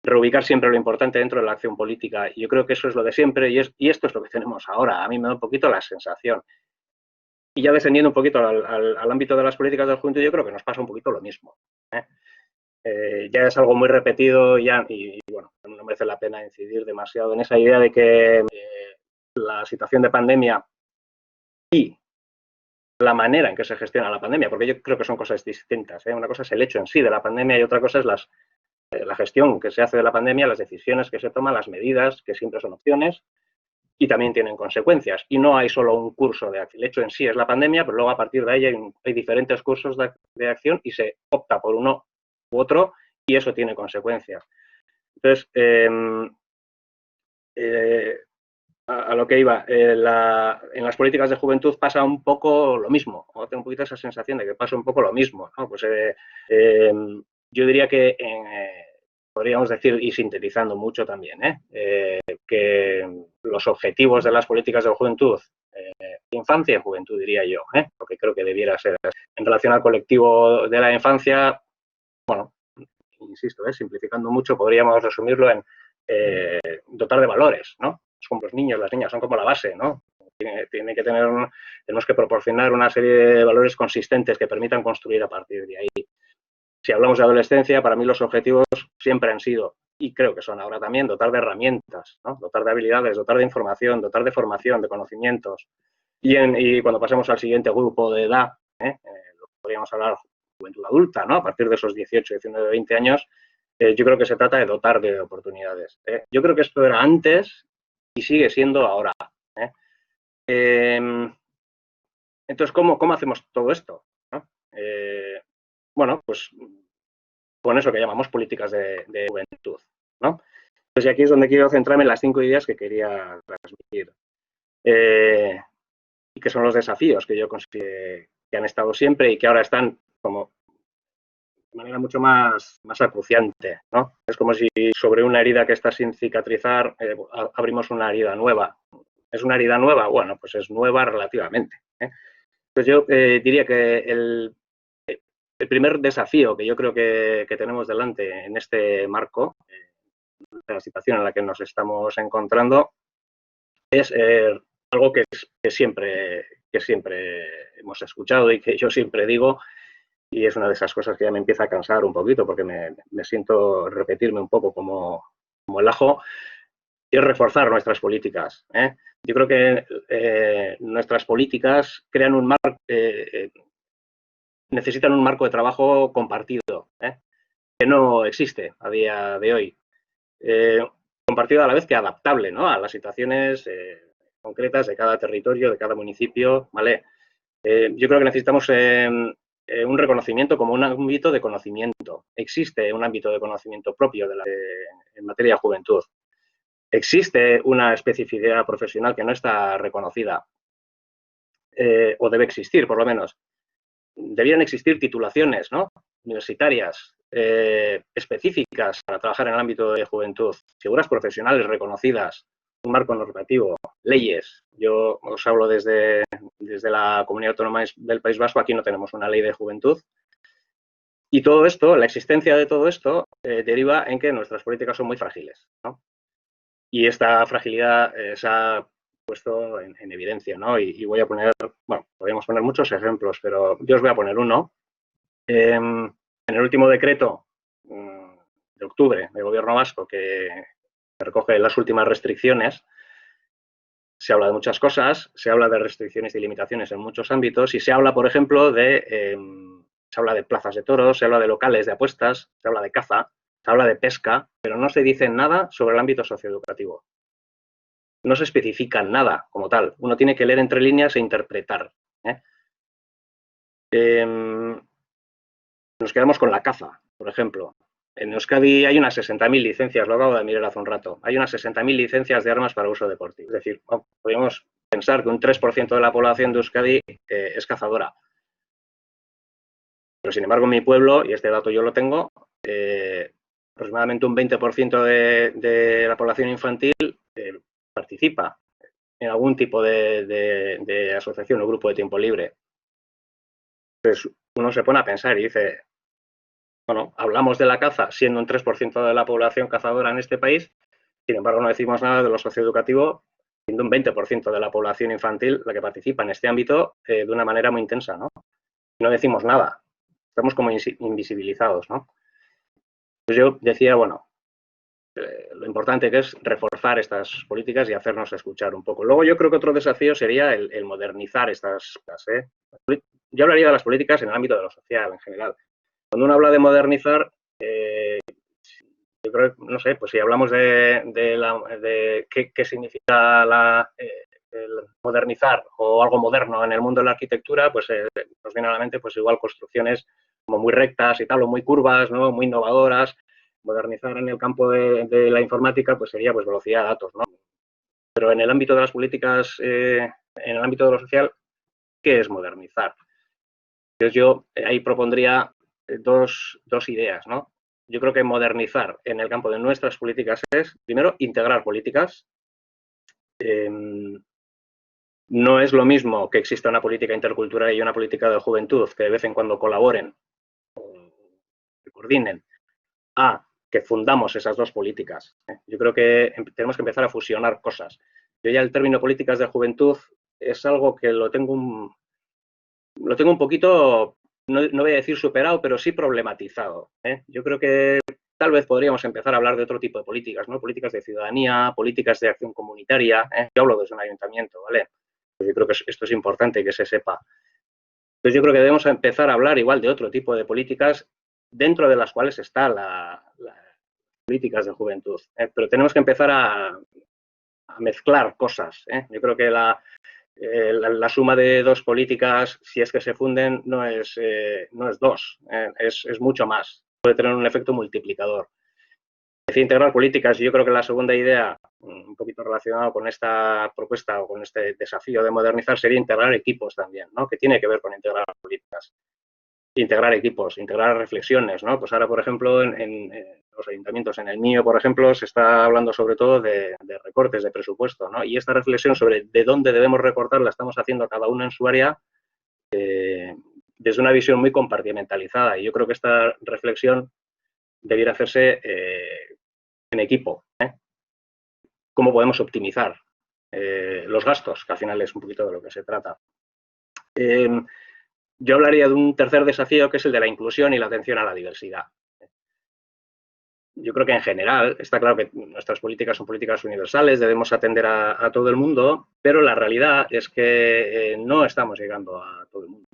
reubicar siempre lo importante dentro de la acción política. Y yo creo que eso es lo de siempre y esto es lo que tenemos ahora. A mí me da un poquito la sensación. Y ya descendiendo un poquito al ámbito de las políticas del juventud, yo creo que nos pasa un poquito lo mismo. Ya es algo muy repetido y bueno, no merece la pena incidir demasiado en esa idea de que la situación de pandemia y la manera en que se gestiona la pandemia, porque yo creo que son cosas distintas. Una cosa es el hecho en sí de la pandemia y otra cosa es la gestión que se hace de la pandemia, las decisiones que se toman, las medidas, que siempre son opciones y también tienen consecuencias. Y no hay solo un curso de acción. El hecho en sí es la pandemia, pero luego a partir de ahí hay diferentes cursos de acción y se opta por uno u otro y eso tiene consecuencias. Entonces, a lo que iba, en las políticas de juventud pasa un poco lo mismo, o tengo un poquito esa sensación de que pasa un poco lo mismo, ¿no? Pues yo diría que podríamos decir, y sintetizando mucho también, que los objetivos de las políticas de juventud, infancia y juventud diría yo, porque creo que debiera ser en relación al colectivo de la infancia, bueno, insisto, simplificando mucho, podríamos resumirlo en dotar de valores, ¿no? Es como los niños, las niñas, son como la base, ¿no? Tenemos que proporcionar una serie de valores consistentes que permitan construir a partir de ahí. Si hablamos de adolescencia, para mí los objetivos siempre han sido, y creo que son ahora también, dotar de herramientas, ¿no? Dotar de habilidades, dotar de información, dotar de formación, de conocimientos. Y cuando pasemos al siguiente grupo de edad, podríamos hablar de juventud adulta, ¿no? A partir de esos 18, 19, 20 años, yo creo que se trata de dotar de oportunidades. Yo creo que esto era antes y sigue siendo ahora. Entonces, ¿cómo hacemos todo esto? ¿No? Bueno, pues con eso que llamamos políticas de juventud, ¿no? Pues aquí es donde quiero centrarme en las 5 ideas que quería transmitir. y que son los desafíos que yo considero que han estado siempre y que ahora están como de manera mucho más acuciante, ¿no? Es como si sobre una herida que está sin cicatrizar abrimos una herida nueva. ¿Es una herida nueva? Bueno, pues es nueva relativamente, ¿eh? Pues yo diría que el primer desafío que yo creo que tenemos delante en este marco, de la situación en la que nos estamos encontrando, es algo que siempre hemos escuchado y que yo siempre digo, y es una de esas cosas que ya me empieza a cansar un poquito porque me siento repetirme un poco como el ajo, y es reforzar nuestras políticas, ¿eh? Yo creo que nuestras políticas crean un marco, necesitan un marco de trabajo compartido, que no existe a día de hoy. Compartido a la vez que adaptable, ¿no?, a las situaciones concretas de cada territorio, de cada municipio, ¿vale? Yo creo que necesitamos un reconocimiento como un ámbito de conocimiento. Existe un ámbito de conocimiento propio en materia de juventud. Existe una especificidad profesional que no está reconocida, o debe existir, por lo menos. Debieran existir titulaciones, ¿no?, universitarias específicas para trabajar en el ámbito de juventud, figuras profesionales reconocidas, un marco normativo, leyes. Yo os hablo desde la Comunidad Autónoma del País Vasco, aquí no tenemos una ley de juventud. Y todo esto, la existencia de todo esto, deriva en que nuestras políticas son muy frágiles, ¿no? Y esta fragilidad se ha puesto en evidencia, ¿no? Y voy a poner, bueno, podríamos poner muchos ejemplos, pero yo os voy a poner uno. En el último decreto de octubre del Gobierno vasco que recoge las últimas restricciones, se habla de muchas cosas, se habla de restricciones y limitaciones en muchos ámbitos y se habla, por ejemplo, se habla de plazas de toros, se habla de locales de apuestas, se habla de caza, se habla de pesca, pero no se dice nada sobre el ámbito socioeducativo. No se especifica nada como tal. Uno tiene que leer entre líneas e interpretar, ¿eh? Nos quedamos con la caza, por ejemplo. En Euskadi hay unas 60.000 licencias, lo acabo de mirar hace un rato. Hay unas 60.000 licencias de armas para uso deportivo. Es decir, podríamos pensar que un 3% de la población de Euskadi es cazadora. Pero, sin embargo, en mi pueblo, y este dato yo lo tengo, aproximadamente un 20% de la población infantil participa en algún tipo de asociación o grupo de tiempo libre. Entonces, uno se pone a pensar y dice, bueno, hablamos de la caza siendo un 3% de la población cazadora en este país, sin embargo no decimos nada de lo socioeducativo, siendo un 20% de la población infantil la que participa en este ámbito de una manera muy intensa, ¿no? No decimos nada, estamos como invisibilizados, ¿no? Pues yo decía, bueno, lo importante que es reforzar estas políticas y hacernos escuchar un poco. Luego yo creo que otro desafío sería el modernizar estas cosas, ¿eh? Yo hablaría de las políticas en el ámbito de lo social en general. Cuando uno habla de modernizar, yo creo, no sé, pues si hablamos de qué significa el modernizar o algo moderno en el mundo de la arquitectura, pues nos viene a la mente pues igual construcciones como muy rectas y tal, o muy curvas, ¿no?, muy innovadoras. Modernizar en el campo de la informática pues sería pues velocidad de datos, ¿no? Pero en el ámbito de las políticas, en el ámbito de lo social, ¿qué es modernizar? Entonces yo ahí propondría dos ideas, ¿no? Yo creo que modernizar en el campo de nuestras políticas es, primero, integrar políticas. No es lo mismo que exista una política intercultural y una política de juventud que de vez en cuando colaboren o que coordinen, a que fundamos esas dos políticas. Yo creo que tenemos que empezar a fusionar cosas. Yo ya el término políticas de juventud es algo que lo tengo un poquito, no voy a decir superado, pero sí problematizado, ¿eh? Yo creo que tal vez podríamos empezar a hablar de otro tipo de políticas, ¿no? Políticas de ciudadanía, políticas de acción comunitaria, ¿eh? Yo hablo desde un ayuntamiento, ¿vale? Pues yo creo que esto es importante que se sepa. Entonces yo creo que debemos empezar a hablar igual de otro tipo de políticas dentro de las cuales están las políticas de juventud, ¿eh? Pero tenemos que empezar a mezclar cosas, ¿eh? Yo creo que la suma de dos políticas, si es que se funden, no es dos, es mucho más. Puede tener un efecto multiplicador. Decía integrar políticas, y yo creo que la segunda idea un poquito relacionado con esta propuesta o con este desafío de modernizar, sería integrar equipos también, ¿no? Que tiene que ver con integrar políticas. Integrar equipos, integrar reflexiones, ¿no? Pues ahora, por ejemplo, en los ayuntamientos, en el mío, por ejemplo, se está hablando sobre todo de recortes de presupuesto, ¿no? Y esta reflexión sobre de dónde debemos recortar la estamos haciendo cada uno en su área desde una visión muy compartimentalizada. Y yo creo que esta reflexión debiera hacerse en equipo, ¿eh? ¿Cómo podemos optimizar los gastos? Que al final es un poquito de lo que se trata. Yo hablaría de un tercer desafío, que es el de la inclusión y la atención a la diversidad. Yo creo que en general está claro que nuestras políticas son políticas universales, debemos atender a todo el mundo, pero la realidad es que no estamos llegando a todo el mundo.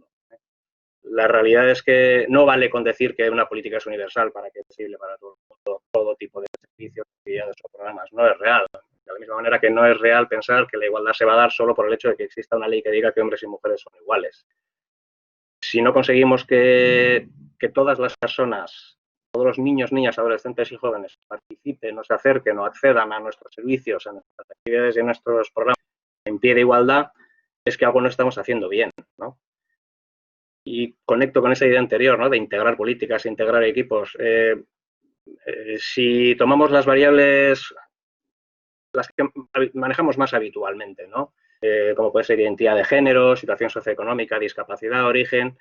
La realidad es que no vale con decir que una política es universal para que es posible para todo el mundo, todo tipo de servicios, actividades o programas. No es real. De la misma manera que no es real pensar que la igualdad se va a dar solo por el hecho de que exista una ley que diga que hombres y mujeres son iguales. Si no conseguimos que todas las personas, todos los niños, niñas, adolescentes y jóvenes participen, o se acerquen o accedan a nuestros servicios, a nuestras actividades y a nuestros programas en pie de igualdad, es que algo no estamos haciendo bien, ¿no? Y conecto con esa idea anterior, ¿no? De integrar políticas, integrar equipos. Si tomamos las variables, las que manejamos más habitualmente, ¿no? Como puede ser identidad de género, situación socioeconómica, discapacidad, origen.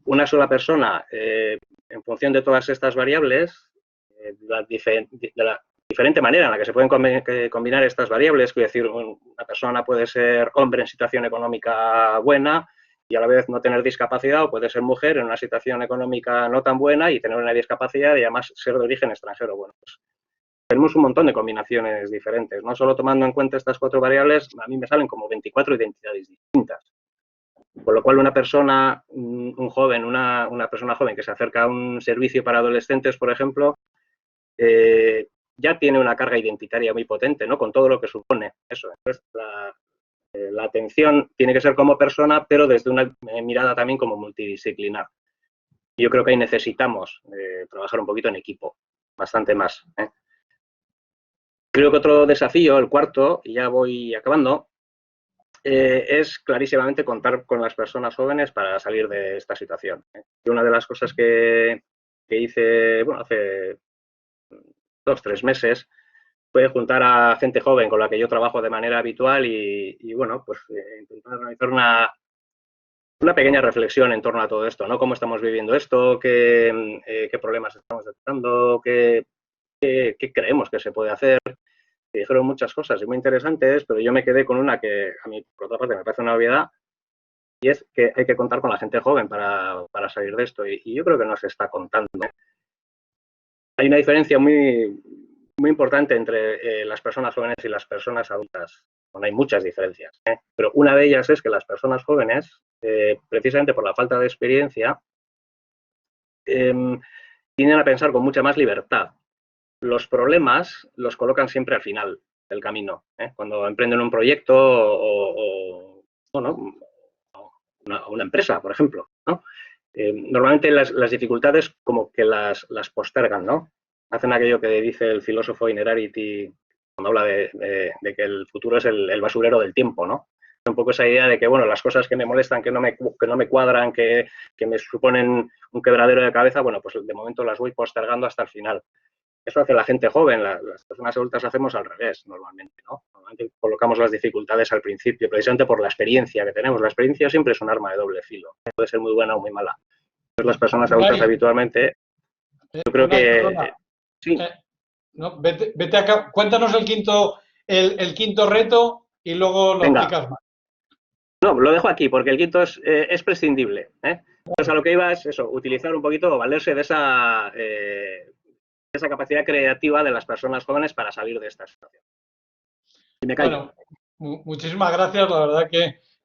Una sola persona, en función de todas estas variables, de la diferente manera en la que se pueden combinar estas variables, quiero decir, una persona puede ser hombre en situación económica buena y a la vez no tener discapacidad, o puede ser mujer en una situación económica no tan buena y tener una discapacidad y además ser de origen extranjero. Bueno, pues tenemos un montón de combinaciones diferentes, no solo tomando en cuenta estas 4 variables, a mí me salen como 24 identidades distintas. Con lo cual, una persona, un joven, una persona joven que se acerca a un servicio para adolescentes, por ejemplo, ya tiene una carga identitaria muy potente, ¿no? Con todo lo que supone eso. Entonces, la atención tiene que ser como persona, pero desde una mirada también como multidisciplinar. Yo creo que ahí necesitamos trabajar un poquito en equipo, bastante más, ¿eh? Creo que otro desafío, el cuarto, y ya voy acabando, es clarísimamente contar con las personas jóvenes para salir de esta situación. Y una de las cosas que hice, bueno, hace 2 o 3 meses, fue juntar a gente joven con la que yo trabajo de manera habitual y bueno, pues intentar realizar una pequeña reflexión en torno a todo esto, ¿no? Cómo estamos viviendo esto, qué problemas estamos detectando, qué creemos que se puede hacer. Dijeron muchas cosas y muy interesantes, pero yo me quedé con una que a mí, por otra parte, me parece una obviedad, y es que hay que contar con la gente joven para salir de esto, y yo creo que no se está contando. Hay una diferencia muy importante entre las personas jóvenes y las personas adultas. Bueno, hay muchas diferencias, pero una de ellas es que las personas jóvenes, precisamente por la falta de experiencia, tienden a pensar con mucha más libertad. Los problemas los colocan siempre al final del camino, cuando emprenden un proyecto o una empresa, por ejemplo, ¿no? Normalmente las dificultades como que las postergan, ¿no? Hacen aquello que dice el filósofo Inerarity cuando habla de que el futuro es el basurero del tiempo, ¿no? Un poco esa idea de que, bueno, las cosas que me molestan, que no me cuadran, que me suponen un quebradero de cabeza, bueno, pues de momento las voy postergando hasta el final. Eso hace la gente joven, las personas adultas hacemos al revés normalmente, ¿no? Normalmente colocamos las dificultades al principio, precisamente por la experiencia que tenemos. La experiencia siempre es un arma de doble filo, puede ser muy buena o muy mala. Entonces, las personas adultas habitualmente, yo creo que... Sí. No, vete acá, cuéntanos el quinto reto y luego lo explicas más. No, lo dejo aquí porque el quinto es prescindible, ¿eh? Entonces, a lo que iba es eso, utilizar un poquito, valerse de esa capacidad creativa de las personas jóvenes para salir de esta situación. Y me callo. Bueno, muchísimas gracias, la verdad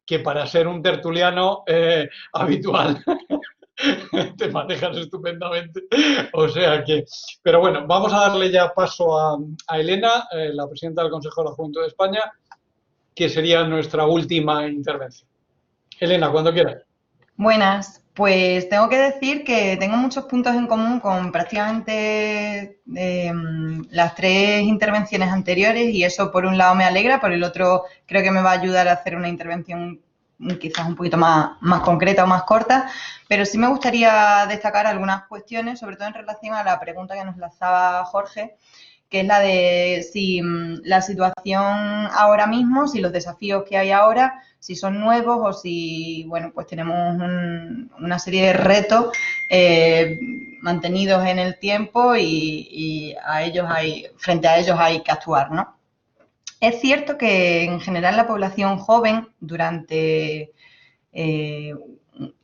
que para ser un tertuliano habitual te manejas estupendamente. O sea que, pero bueno, vamos a darle ya paso a Elena, la presidenta del Consejo de la Juventud de España, que sería nuestra última intervención. Elena, cuando quieras. Buenas. Pues tengo que decir que tengo muchos puntos en común con prácticamente las 3 intervenciones anteriores y eso por un lado me alegra, por el otro creo que me va a ayudar a hacer una intervención quizás un poquito más concreta o más corta, pero sí me gustaría destacar algunas cuestiones, sobre todo en relación a la pregunta que nos lanzaba Jorge, que es la de si la situación ahora mismo, si los desafíos que hay ahora, si son nuevos o si, bueno, pues tenemos una serie de retos mantenidos en el tiempo y frente a ellos hay que actuar, ¿no? Es cierto que en general la población joven durante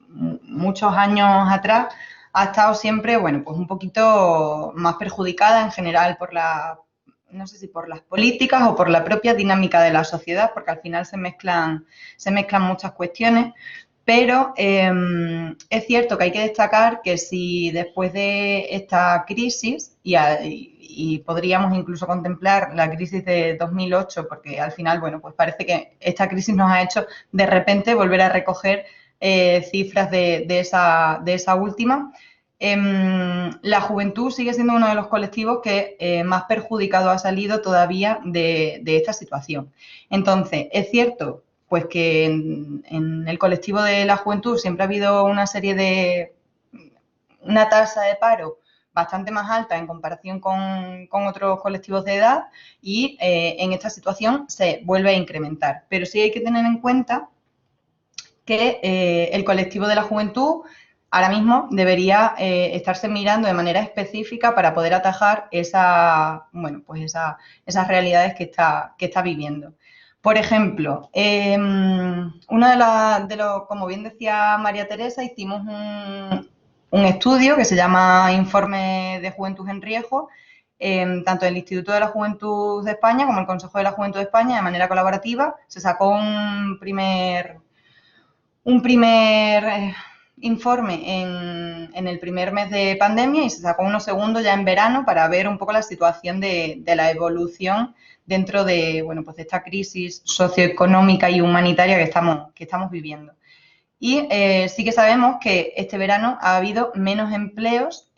muchos años atrás ha estado siempre, bueno, pues un poquito más perjudicada en general por no sé si por las políticas o por la propia dinámica de la sociedad, porque al final se mezclan muchas cuestiones, pero es cierto que hay que destacar que si después de esta crisis, y podríamos incluso contemplar la crisis de 2008, porque al final, bueno, pues parece que esta crisis nos ha hecho de repente volver a recoger cifras de esa última. La juventud sigue siendo uno de los colectivos que más perjudicado ha salido todavía de esta situación. Entonces, es cierto pues que en el colectivo de la juventud siempre ha habido una tasa de paro bastante más alta en comparación con otros colectivos de edad y en esta situación se vuelve a incrementar. Pero sí hay que tener en cuenta que el colectivo de la juventud ahora mismo debería estarse mirando de manera específica para poder atajar esas realidades que está viviendo. Por ejemplo, como bien decía María Teresa, hicimos un estudio que se llama Informe de Juventud en Riesgo, tanto el Instituto de la Juventud de España como el Consejo de la Juventud de España, de manera colaborativa. Se sacó un primer informe en el primer mes de pandemia y se sacó uno segundo ya en verano para ver un poco la situación de la evolución dentro de, bueno, pues de esta crisis socioeconómica y humanitaria que estamos viviendo. Y sí que sabemos que este verano ha habido menos empleos,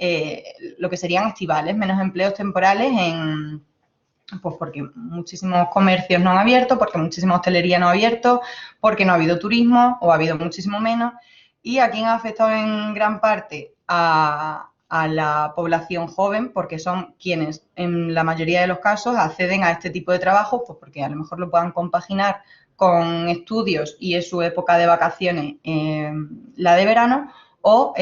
lo que serían estivales, menos empleos temporales pues porque muchísimos comercios no han abierto, porque muchísima hostelería no ha abierto, porque no ha habido turismo o ha habido muchísimo menos. ¿Y a quién ha afectado en gran parte? A la población joven, porque son quienes en la mayoría de los casos acceden a este tipo de trabajo, pues porque a lo mejor lo puedan compaginar con estudios y es su época de vacaciones la de verano, o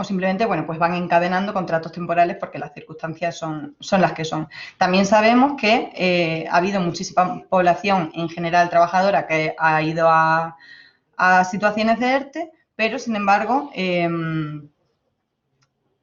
simplemente, bueno, pues van encadenando contratos temporales porque las circunstancias son las que son. También sabemos que ha habido muchísima población en general trabajadora que ha ido a situaciones de ERTE, pero sin embargo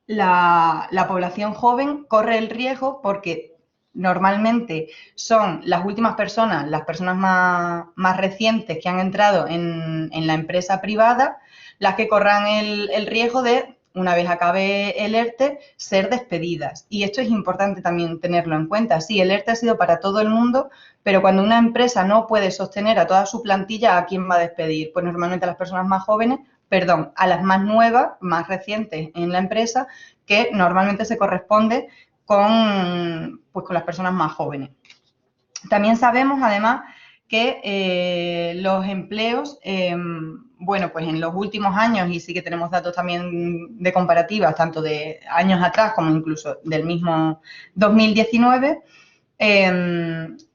la población joven corre el riesgo porque normalmente son las últimas personas, las personas más recientes que han entrado en la empresa privada, las que corran el riesgo de, una vez acabe el ERTE, ser despedidas. Y esto es importante también tenerlo en cuenta. Sí, el ERTE ha sido para todo el mundo, pero cuando una empresa no puede sostener a toda su plantilla, ¿a quién va a despedir? Pues normalmente a las personas más jóvenes, a las más nuevas, más recientes en la empresa, que normalmente se corresponde con las personas más jóvenes. También sabemos, además, que los empleos, bueno, pues en los últimos años, y sí que tenemos datos también de comparativas, tanto de años atrás como incluso del mismo 2019,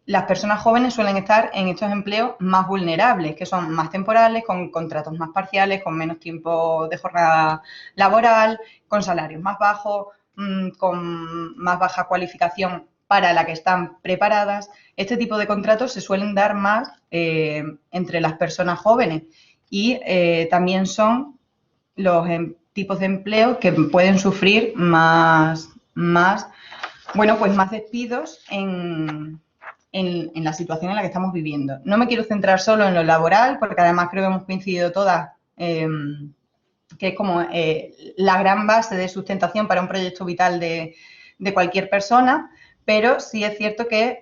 las personas jóvenes suelen estar en estos empleos más vulnerables, que son más temporales, con contratos más parciales, con menos tiempo de jornada laboral, con salarios más bajos, con más baja cualificación para la que están preparadas. Este tipo de contratos se suelen dar más entre las personas jóvenes y también son los tipos de empleo que pueden sufrir más despidos en la situación en la que estamos viviendo. No me quiero centrar solo en lo laboral, porque además creo que hemos coincidido todas que es como la gran base de sustentación para un proyecto vital de cualquier persona, pero sí es cierto que,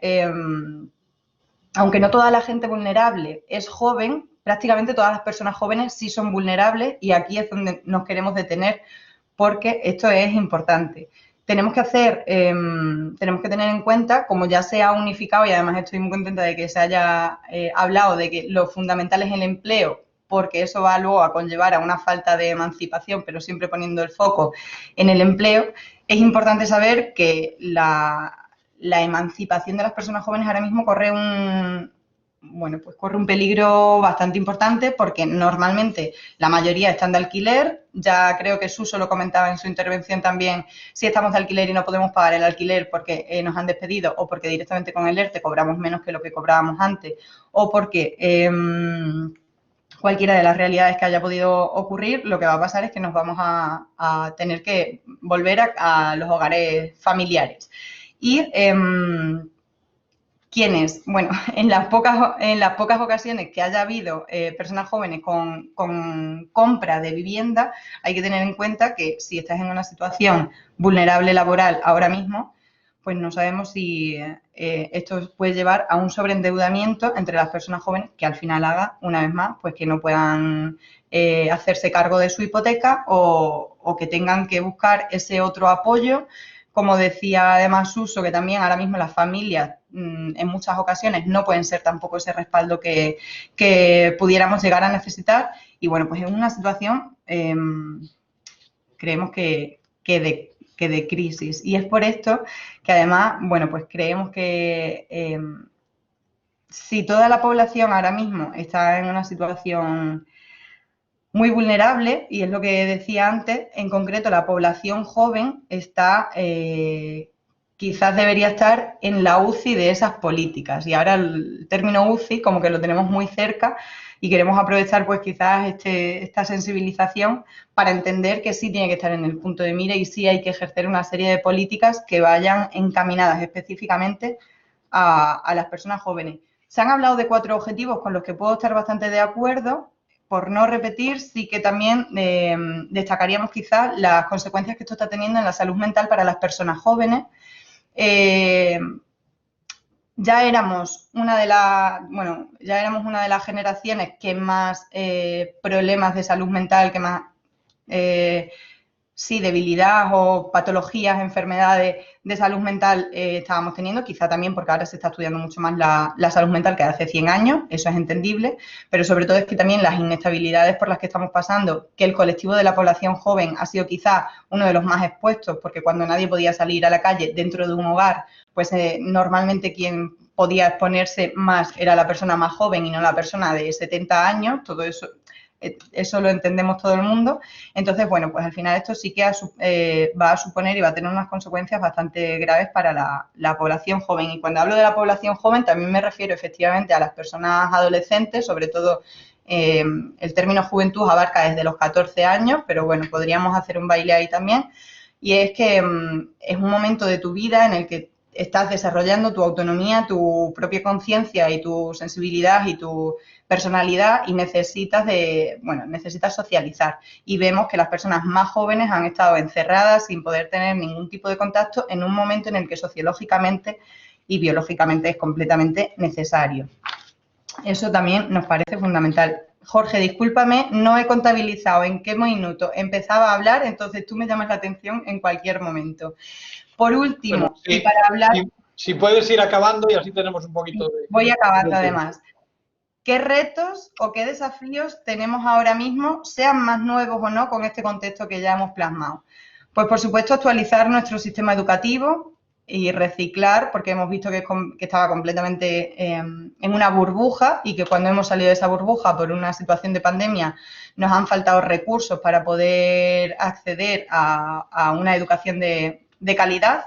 aunque no toda la gente vulnerable es joven, prácticamente todas las personas jóvenes sí son vulnerables y aquí es donde nos queremos detener porque esto es importante. Tenemos que tener en cuenta, como ya se ha unificado y además estoy muy contenta de que se haya hablado de que lo fundamental es el empleo, porque eso va luego a conllevar a una falta de emancipación, pero siempre poniendo el foco en el empleo. Es importante saber que la emancipación de las personas jóvenes ahora mismo corre un peligro bastante importante porque normalmente la mayoría están de alquiler. Ya creo que Suso lo comentaba en su intervención también, si estamos de alquiler y no podemos pagar el alquiler porque nos han despedido o porque directamente con el ERTE cobramos menos que lo que cobrábamos antes o porque cualquiera de las realidades que haya podido ocurrir, lo que va a pasar es que nos vamos a tener que volver a los hogares familiares. Y quienes, bueno, en las pocas ocasiones que haya habido personas jóvenes con compra de vivienda, hay que tener en cuenta que si estás en una situación vulnerable laboral ahora mismo, pues no sabemos si esto puede llevar a un sobreendeudamiento entre las personas jóvenes que al final haga, una vez más, pues que no puedan hacerse cargo de su hipoteca o que tengan que buscar ese otro apoyo. Como decía además Suso, que también ahora mismo las familias en muchas ocasiones no pueden ser tampoco ese respaldo que pudiéramos llegar a necesitar. Y bueno, pues en una situación creemos que de crisis. Y es por esto que además, bueno, pues creemos que si toda la población ahora mismo está en una situación muy vulnerable, y es lo que decía antes, en concreto la población joven está, quizás debería estar en la UCI de esas políticas. Y ahora el término UCI como que lo tenemos muy cerca y queremos aprovechar pues quizás esta sensibilización para entender que sí tiene que estar en el punto de mira y sí hay que ejercer una serie de políticas que vayan encaminadas específicamente a las personas jóvenes. Se han hablado de 4 objetivos con los que puedo estar bastante de acuerdo. Por no repetir, sí que también destacaríamos quizás las consecuencias que esto está teniendo en la salud mental para las personas jóvenes. Ya éramos una de las generaciones que más problemas de salud mental, que más debilidad o patologías, enfermedades de salud mental estábamos teniendo, quizá también porque ahora se está estudiando mucho más la salud mental que hace 100 años, eso es entendible, pero sobre todo es que también las inestabilidades por las que estamos pasando, que el colectivo de la población joven ha sido quizá uno de los más expuestos, porque cuando nadie podía salir a la calle dentro de un hogar, pues normalmente quien podía exponerse más era la persona más joven y no la persona de 70 años, todo eso lo entendemos todo el mundo. Entonces, bueno, pues al final esto sí que va a suponer y va a tener unas consecuencias bastante graves para la población joven. Y cuando hablo de la población joven también me refiero efectivamente a las personas adolescentes, sobre todo el término juventud abarca desde los 14 años, pero bueno, podríamos hacer un baile ahí también. Y es que es un momento de tu vida en el que estás desarrollando tu autonomía, tu propia conciencia y tu sensibilidad y tu personalidad y necesitas socializar. Y vemos que las personas más jóvenes han estado encerradas sin poder tener ningún tipo de contacto en un momento en el que sociológicamente y biológicamente es completamente necesario. Eso también nos parece fundamental. Jorge, discúlpame, no he contabilizado en qué minuto empezaba a hablar, entonces tú me llamas la atención en cualquier momento. Por último, bueno, sí, y para hablar... Si puedes ir acabando y así tenemos un poquito de... Voy acabando además. ¿Qué retos o qué desafíos tenemos ahora mismo, sean más nuevos o no, con este contexto que ya hemos plasmado? Pues, por supuesto, actualizar nuestro sistema educativo y reciclar, porque hemos visto que estaba completamente en una burbuja y que cuando hemos salido de esa burbuja por una situación de pandemia nos han faltado recursos para poder acceder a una educación de calidad.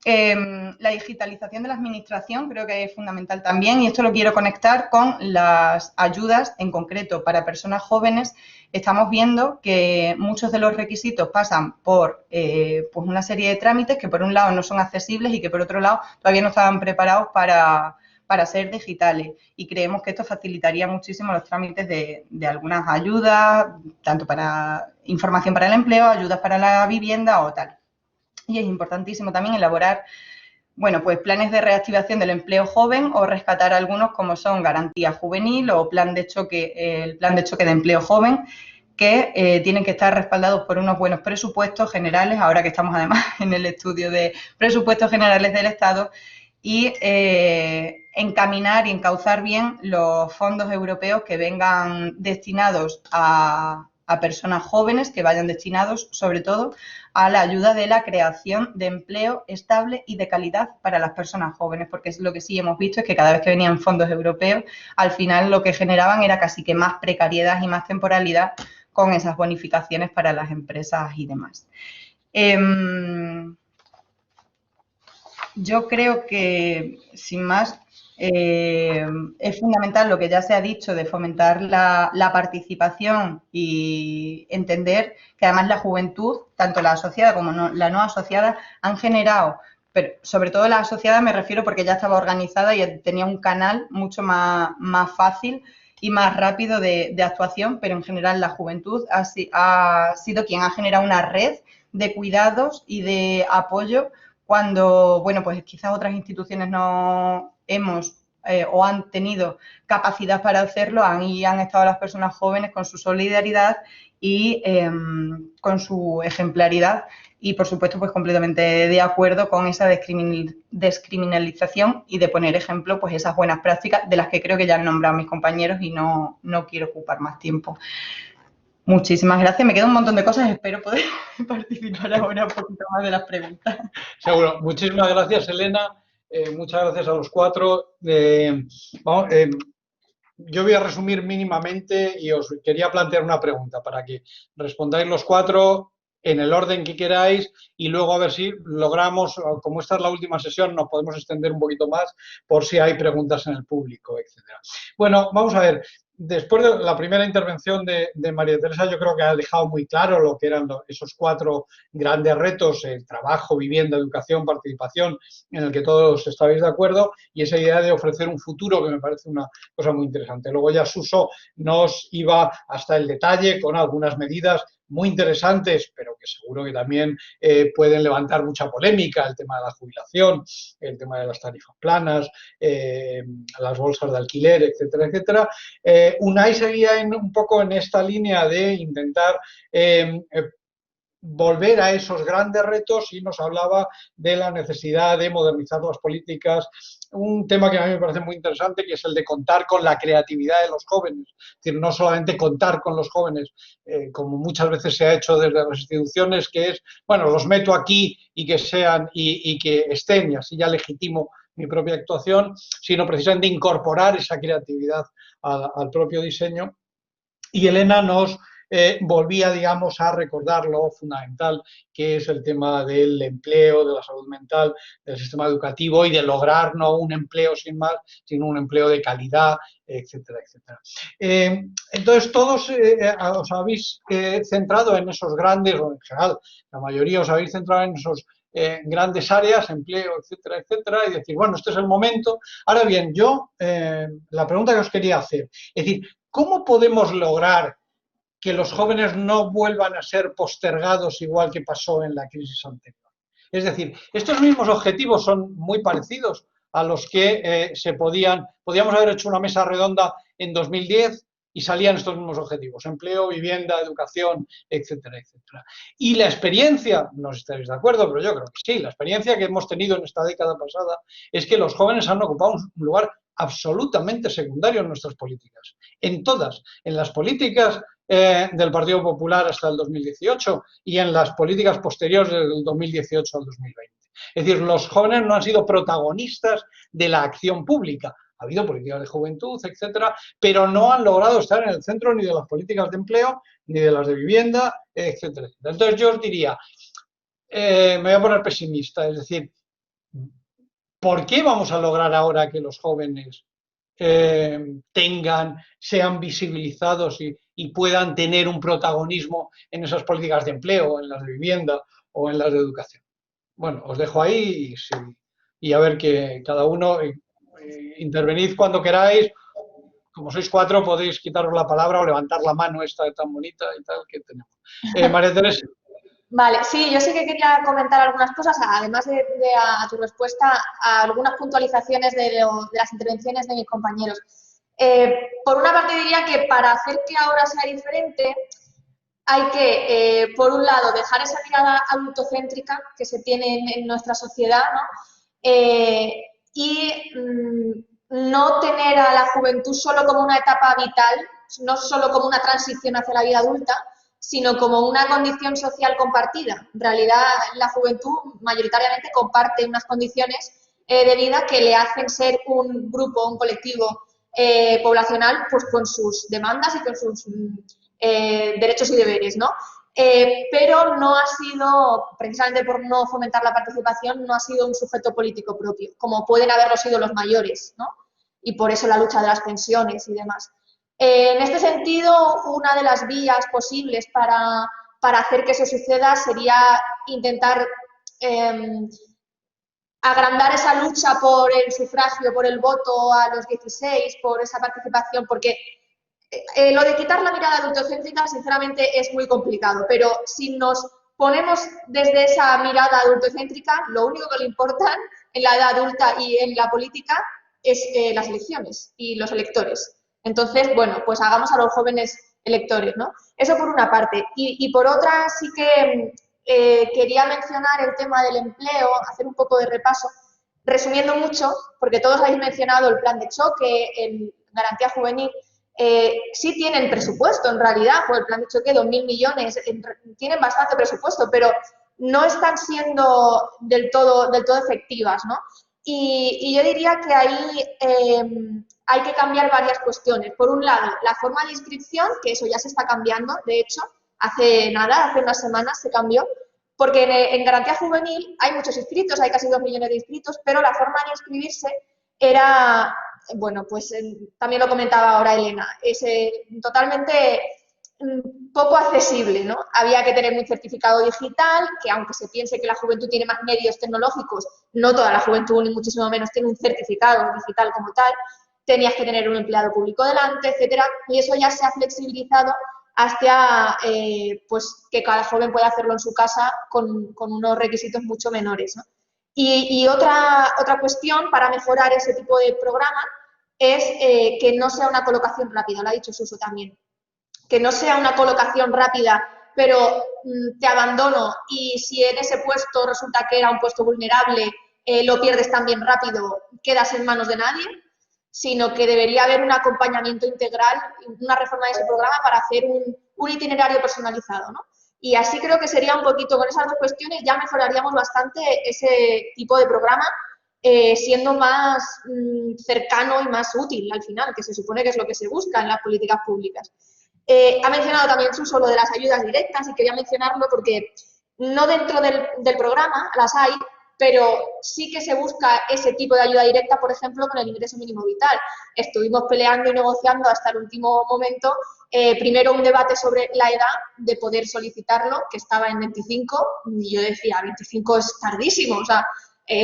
La digitalización de la administración creo que es fundamental también y esto lo quiero conectar con las ayudas en concreto para personas jóvenes. Estamos viendo que muchos de los requisitos pasan por pues una serie de trámites que por un lado no son accesibles y que por otro lado todavía no estaban preparados para ser digitales y creemos que esto facilitaría muchísimo los trámites de algunas ayudas, tanto para información para el empleo, ayudas para la vivienda o tal. Y es importantísimo también elaborar bueno, pues planes de reactivación del empleo joven o rescatar algunos como son garantía juvenil o plan de choque, el plan de choque de empleo joven, que tienen que estar respaldados por unos buenos presupuestos generales, ahora que estamos además en el estudio de presupuestos generales del Estado, y encaminar y encauzar bien los fondos europeos que vengan destinados a personas jóvenes, que vayan destinados sobre todo a la ayuda de la creación de empleo estable y de calidad para las personas jóvenes, porque es lo que sí hemos visto es que cada vez que venían fondos europeos, al final lo que generaban era casi que más precariedad y más temporalidad con esas bonificaciones para las empresas y demás. Yo creo que, sin más, es fundamental lo que ya se ha dicho de fomentar la participación y entender que además la juventud, tanto la asociada como la no asociada, han generado, pero sobre todo la asociada me refiero porque ya estaba organizada y tenía un canal mucho más fácil y más rápido de actuación, pero en general la juventud ha sido quien ha generado una red de cuidados y de apoyo cuando, bueno, pues quizás otras instituciones no hemos o han tenido capacidad para hacerlo, ahí han estado las personas jóvenes con su solidaridad y con su ejemplaridad y, por supuesto, pues completamente de acuerdo con esa descriminalización y de poner ejemplo, pues esas buenas prácticas de las que creo que ya han nombrado mis compañeros y no quiero ocupar más tiempo. Muchísimas gracias. Me quedan un montón de cosas. Espero poder participar ahora un poquito más de las preguntas. Seguro. Muchísimas gracias, Elena. Muchas gracias a los cuatro. Yo voy a resumir mínimamente y os quería plantear una pregunta para que respondáis los cuatro en el orden que queráis y luego a ver si logramos, como esta es la última sesión, nos podemos extender un poquito más por si hay preguntas en el público, etcétera. Bueno, vamos a ver. Después de la primera intervención de María Teresa, yo creo que ha dejado muy claro lo que eran esos cuatro grandes retos, el trabajo, vivienda, educación, participación, en el que todos estáis de acuerdo, y esa idea de ofrecer un futuro que me parece una cosa muy interesante. Luego ya Suso nos iba hasta el detalle con algunas medidas muy interesantes, pero que seguro que también pueden levantar mucha polémica, el tema de la jubilación, el tema de las tarifas planas, las bolsas de alquiler, etcétera, etcétera. Unai seguía un poco en esta línea de intentar volver a esos grandes retos y nos hablaba de la necesidad de modernizar las políticas, un tema que a mí me parece muy interesante, que es el de contar con la creatividad de los jóvenes, es decir, no solamente contar con los jóvenes, como muchas veces se ha hecho desde las instituciones, que es, bueno, los meto aquí y que sean y que estén, y así ya legitimo mi propia actuación, sino precisamente incorporar esa creatividad al propio diseño. Y Elena nos volvía, digamos, a recordar lo fundamental que es el tema del empleo, de la salud mental, del sistema educativo y de lograr no un empleo sin más, sino un empleo de calidad, etcétera, etcétera. Entonces, todos os habéis centrado en esos grandes, o en general, la mayoría os habéis centrado en esos grandes áreas, empleo, etcétera, etcétera, y decir, bueno, este es el momento. Ahora bien, yo, la pregunta que os quería hacer, es decir, ¿cómo podemos lograr que los jóvenes no vuelvan a ser postergados igual que pasó en la crisis anterior? Es decir, estos mismos objetivos son muy parecidos a los que podíamos haber hecho una mesa redonda en 2010 y salían estos mismos objetivos, empleo, vivienda, educación, etcétera, etcétera. Y la experiencia, no sé si estaréis de acuerdo, pero yo creo que sí, la experiencia que hemos tenido en esta década pasada es que los jóvenes han ocupado un lugar absolutamente secundario en nuestras políticas, en todas, en las políticas del Partido Popular hasta el 2018 y en las políticas posteriores del 2018 al 2020. Es decir, los jóvenes no han sido protagonistas de la acción pública. Ha habido políticas de juventud, etcétera, pero no han logrado estar en el centro ni de las políticas de empleo, ni de las de vivienda, etcétera, etcétera. Entonces yo os diría, me voy a poner pesimista, es decir, ¿por qué vamos a lograr ahora que los jóvenes sean visibilizados y puedan tener un protagonismo en esas políticas de empleo, en las de vivienda o en las de educación? Bueno, os dejo ahí y a ver que cada uno intervenid cuando queráis. Como sois cuatro, podéis quitaros la palabra o levantar la mano esta tan bonita y tal que tenemos. María Teresa. Vale, sí, yo sí que quería comentar algunas cosas, además de a tu respuesta, a algunas puntualizaciones de las intervenciones de mis compañeros. Por una parte diría que para hacer que ahora sea diferente, hay que, por un lado, dejar esa mirada adultocéntrica que se tiene en nuestra sociedad, ¿no? Y no tener a la juventud solo como una etapa vital, no solo como una transición hacia la vida adulta, sino como una condición social compartida. En realidad, la juventud mayoritariamente comparte unas condiciones de vida que le hacen ser un grupo, un colectivo poblacional, pues con sus demandas y con sus derechos y deberes, ¿no? Pero no ha sido, precisamente por no fomentar la participación, no ha sido un sujeto político propio, como pueden haberlo sido los mayores, ¿no? Y por eso la lucha de las pensiones y demás. En este sentido, una de las vías posibles para hacer que eso suceda sería intentar agrandar esa lucha por el sufragio, por el voto a los 16, por esa participación, porque lo de quitar la mirada adultocéntrica, sinceramente, es muy complicado, pero si nos ponemos desde esa mirada adultocéntrica, lo único que le importan en la edad adulta y en la política es las elecciones y los electores. Entonces, bueno, pues hagamos a los jóvenes electores, ¿no? Eso por una parte. Y por otra, sí que quería mencionar el tema del empleo, hacer un poco de repaso, resumiendo mucho, porque todos habéis mencionado el plan de choque, el garantía juvenil. Sí tienen presupuesto, en realidad, por el plan de choque, 2.000 millones, tienen bastante presupuesto, pero no están siendo del todo efectivas, ¿no? Y yo diría que ahí hay que cambiar varias cuestiones. Por un lado, la forma de inscripción, que eso ya se está cambiando, de hecho, hace unas semanas se cambió, porque en garantía juvenil hay muchos inscritos, hay casi 2 millones de inscritos, pero la forma de inscribirse era, bueno, pues también lo comentaba ahora Elena, es totalmente poco accesible, ¿no? Había que tener un certificado digital, que aunque se piense que la juventud tiene más medios tecnológicos, no toda la juventud, ni muchísimo menos, tiene un certificado digital como tal, tenías que tener un empleado público delante, etcétera, y eso ya se ha flexibilizado hasta pues que cada joven pueda hacerlo en su casa con unos requisitos mucho menores, ¿no? Y otra cuestión para mejorar ese tipo de programa es que no sea una colocación rápida, lo ha dicho Suso también, que no sea una colocación rápida, pero te abandono y si en ese puesto resulta que era un puesto vulnerable, lo pierdes también rápido, quedas en manos de nadie, sino que debería haber un acompañamiento integral, una reforma de ese programa para hacer un itinerario personalizado, ¿no? Y así creo que sería un poquito, con esas dos cuestiones ya mejoraríamos bastante ese tipo de programa, siendo más cercano y más útil al final, que se supone que es lo que se busca en las políticas públicas. Ha mencionado también Suso lo de las ayudas directas y quería mencionarlo porque no dentro del programa las hay, pero sí que se busca ese tipo de ayuda directa, por ejemplo, con el ingreso mínimo vital. Estuvimos peleando y negociando hasta el último momento, primero un debate sobre la edad de poder solicitarlo, que estaba en 25, y yo decía, 25 es tardísimo, o sea,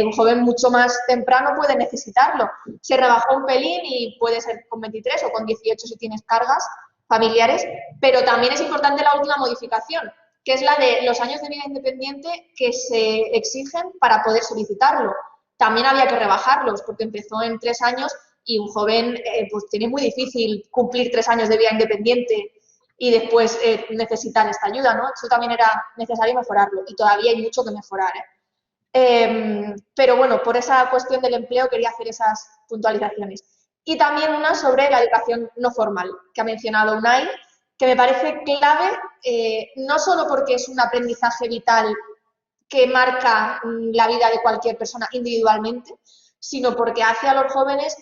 un joven mucho más temprano puede necesitarlo. Se rebajó un pelín y puede ser con 23 o con 18 si tienes cargas familiares, pero también es importante la última modificación, que es la de los años de vida independiente que se exigen para poder solicitarlo. También había que rebajarlos, porque empezó en 3 años y un joven pues tiene muy difícil cumplir 3 años de vida independiente y después necesitar esta ayuda, ¿no? Eso también era necesario mejorarlo y todavía hay mucho que mejorar, pero bueno, por esa cuestión del empleo quería hacer esas puntualizaciones. Y también una sobre la educación no formal, que ha mencionado Unai, que me parece clave, no solo porque es un aprendizaje vital que marca la vida de cualquier persona individualmente, sino porque hace a los jóvenes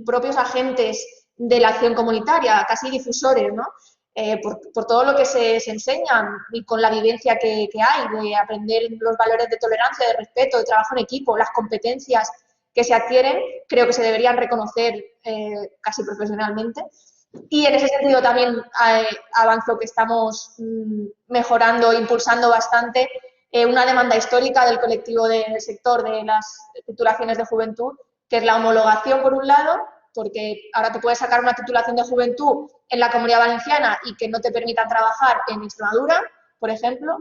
propios agentes de la acción comunitaria, casi difusores, ¿no? Por todo lo que se enseña y con la vivencia que hay, de aprender los valores de tolerancia, de respeto, de trabajo en equipo, las competencias que se adquieren, creo que se deberían reconocer casi profesionalmente. Y en ese sentido también avanzo que estamos mejorando, impulsando bastante una demanda histórica del colectivo del sector de las titulaciones de juventud, que es la homologación por un lado, porque ahora te puedes sacar una titulación de juventud en la Comunidad Valenciana y que no te permitan trabajar en Extremadura, por ejemplo,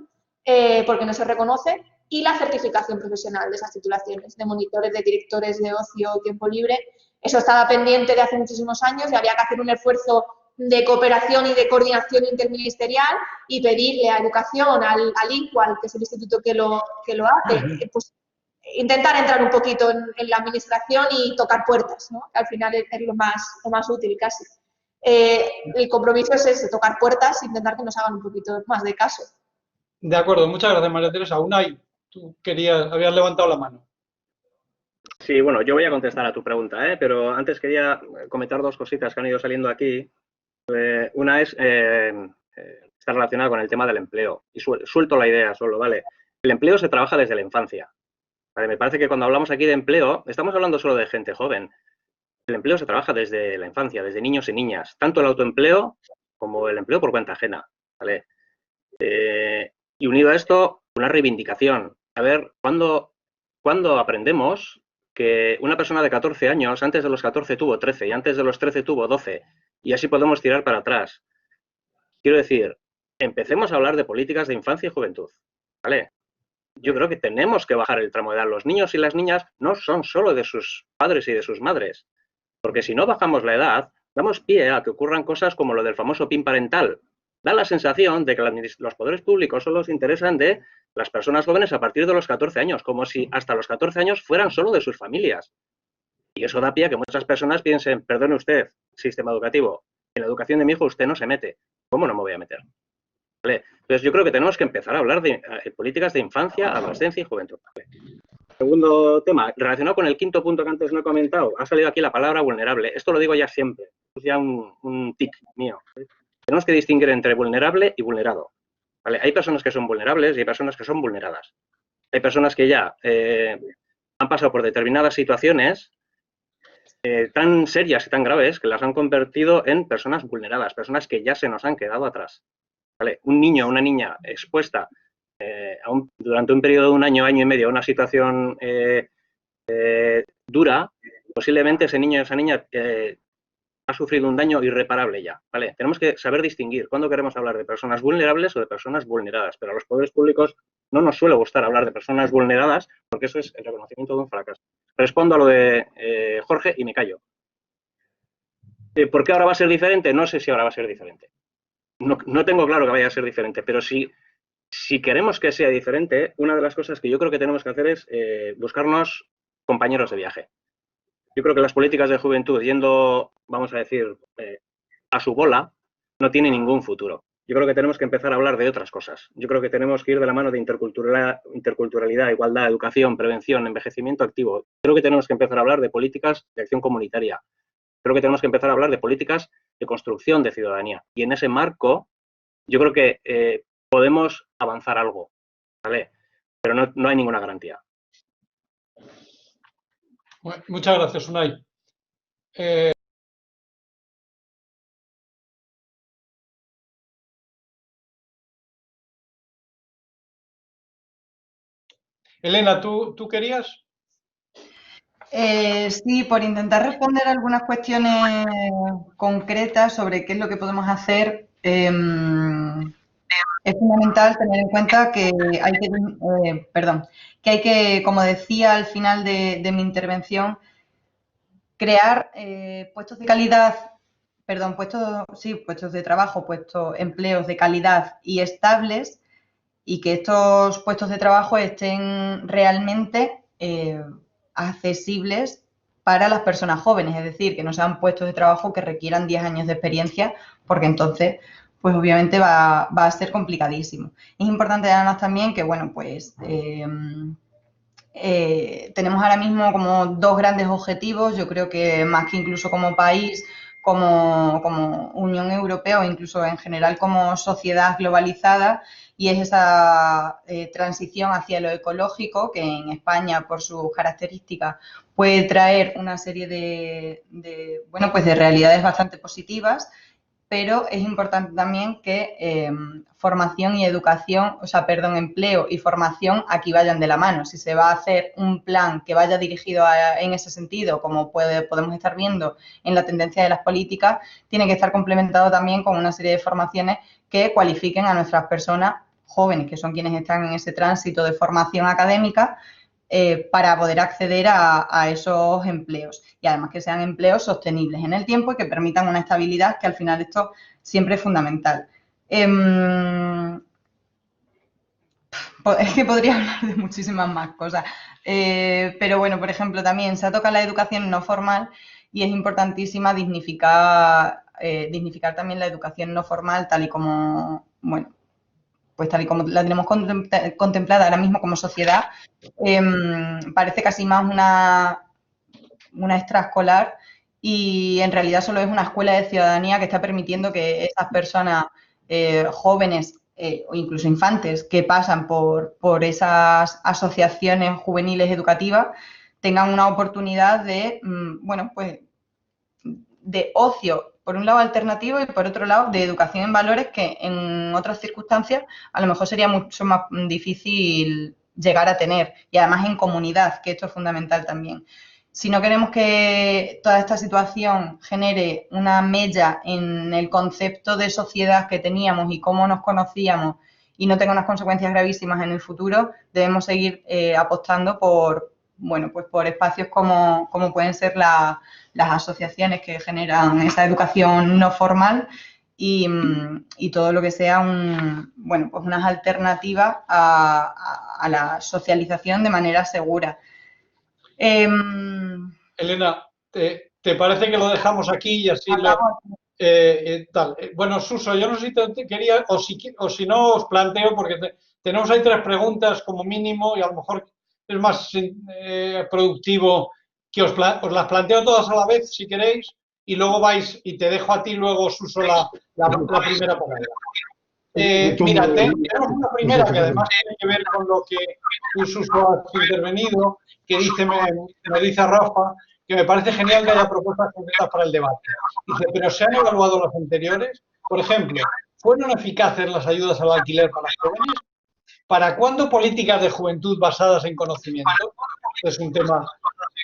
porque no se reconoce, y la certificación profesional de esas titulaciones, de monitores, de directores de ocio y tiempo libre. Eso estaba pendiente de hace muchísimos años y había que hacer un esfuerzo de cooperación y de coordinación interministerial y pedirle a Educación, al INCUAL, que es el instituto que lo hace, pues intentar entrar un poquito en la administración y tocar puertas, ¿no? Que al final es lo más útil casi. El compromiso es ese, tocar puertas e intentar que nos hagan un poquito más de caso. De acuerdo, muchas gracias, María Teresa. Unai, tú habías levantado la mano. Sí, bueno, yo voy a contestar a tu pregunta, pero antes quería comentar dos cositas que han ido saliendo aquí. Una es, está relacionada con el tema del empleo. Y suelto la idea solo, ¿vale? El empleo se trabaja desde la infancia. ¿Vale? Me parece que cuando hablamos aquí de empleo, estamos hablando solo de gente joven. El empleo se trabaja desde la infancia, desde niños y niñas. Tanto el autoempleo como el empleo por cuenta ajena, ¿vale? Y unido a esto, una reivindicación. A ver, ¿cuándo aprendemos que una persona de 14 años, antes de los 14 tuvo 13 y antes de los 13 tuvo 12? Y así podemos tirar para atrás. Quiero decir, empecemos a hablar de políticas de infancia y juventud, ¿vale? Yo creo que tenemos que bajar el tramo de edad. Los niños y las niñas no son solo de sus padres y de sus madres, porque si no bajamos la edad, damos pie a que ocurran cosas como lo del famoso PIN parental. Da la sensación de que los poderes públicos solo se interesan de las personas jóvenes a partir de los 14 años, como si hasta los 14 años fueran solo de sus familias. Y eso da pie a que muchas personas piensen, perdone usted, sistema educativo, en la educación de mi hijo usted no se mete. ¿Cómo no me voy a meter? ¿Vale? Entonces yo creo que tenemos que empezar a hablar de políticas de infancia, adolescencia y juventud. ¿Vale? Segundo tema, relacionado con el quinto punto que antes no he comentado, ha salido aquí la palabra vulnerable. Esto lo digo ya siempre, es ya un tic mío. Tenemos que distinguir entre vulnerable y vulnerado. ¿Vale? Hay personas que son vulnerables y hay personas que son vulneradas. Hay personas que ya han pasado por determinadas situaciones tan serias y tan graves que las han convertido en personas vulneradas, personas que ya se nos han quedado atrás. ¿Vale? Un niño o una niña expuesta durante un periodo de un año, año y medio a una situación dura, posiblemente ese niño o esa niña ha sufrido un daño irreparable ya, ¿vale? Tenemos que saber distinguir cuándo queremos hablar de personas vulnerables o de personas vulneradas, pero a los poderes públicos no nos suele gustar hablar de personas vulneradas porque eso es el reconocimiento de un fracaso. Respondo a lo de Jorge y me callo. ¿Por qué ahora va a ser diferente? No sé si ahora va a ser diferente. No tengo claro que vaya a ser diferente, pero si queremos que sea diferente, una de las cosas que yo creo que tenemos que hacer es buscarnos compañeros de viaje. Yo creo que las políticas de juventud, yendo, vamos a decir, a su bola, no tienen ningún futuro. Yo creo que tenemos que empezar a hablar de otras cosas. Yo creo que tenemos que ir de la mano de interculturalidad, igualdad, educación, prevención, envejecimiento activo. Creo que tenemos que empezar a hablar de políticas de acción comunitaria. Creo que tenemos que empezar a hablar de políticas de construcción de ciudadanía. Y en ese marco, yo creo que podemos avanzar algo, ¿vale? Pero no hay ninguna garantía. Bueno, muchas gracias, Unai. Elena, ¿tú querías? Sí, por intentar responder algunas cuestiones concretas sobre qué es lo que podemos hacer, es fundamental tener en cuenta que hay que, como decía al final de mi intervención, crear puestos de calidad, puestos de trabajo, empleos de calidad y estables, y que estos puestos de trabajo estén realmente accesibles para las personas jóvenes, es decir, que no sean puestos de trabajo que requieran 10 años de experiencia, porque entonces, pues obviamente va a ser complicadísimo. Es importante además también que, bueno, pues tenemos ahora mismo como dos grandes objetivos, yo creo que más que incluso como país, como Unión Europea o incluso en general como sociedad globalizada, y es esa transición hacia lo ecológico, que en España, por sus características, puede traer una serie de realidades bastante positivas, pero es importante también que formación y educación, empleo y formación aquí vayan de la mano. Si se va a hacer un plan que vaya dirigido en ese sentido, como podemos estar viendo en la tendencia de las políticas, tiene que estar complementado también con una serie de formaciones que cualifiquen a nuestras personas jóvenes, que son quienes están en ese tránsito de formación académica, para poder acceder a esos empleos. Y además que sean empleos sostenibles en el tiempo y que permitan una estabilidad, que al final esto siempre es fundamental. Es que podría hablar de muchísimas más cosas. Pero bueno, por ejemplo, también se ha tocado la educación no formal y es importantísima dignificar también la educación no formal, tal y como, bueno, pues tal y como la tenemos contemplada ahora mismo como sociedad. Parece casi más una extraescolar y en realidad solo es una escuela de ciudadanía que está permitiendo que esas personas jóvenes o incluso infantes que pasan por esas asociaciones juveniles educativas tengan una oportunidad de, bueno, pues de ocio, por un lado alternativo y por otro lado de educación en valores que en otras circunstancias a lo mejor sería mucho más difícil llegar a tener y además en comunidad, que esto es fundamental también. Si no queremos que toda esta situación genere una mella en el concepto de sociedad que teníamos y cómo nos conocíamos y no tenga unas consecuencias gravísimas en el futuro, debemos seguir apostando por, bueno, pues por espacios como pueden ser las asociaciones que generan esa educación no formal y todo lo que sea bueno, pues unas alternativas a la socialización de manera segura. Elena, ¿te parece que lo dejamos aquí y así tal? Bueno, Suso, yo no sé si te quería, o si no os planteo, porque tenemos ahí 3 preguntas como mínimo y a lo mejor es más productivo que os las planteo todas a la vez, si queréis, y luego vais, y te dejo a ti luego, Suso, la primera palabra. Mira, tenemos una primera que además tiene que ver con lo que tú, Suso, has intervenido, que me dice Rafa, que me parece genial que haya propuestas concretas para el debate. Dice, pero ¿se han evaluado las anteriores? Por ejemplo, ¿fueron eficaces las ayudas al alquiler para los jóvenes? ¿Para cuándo políticas de juventud basadas en conocimiento? Es un tema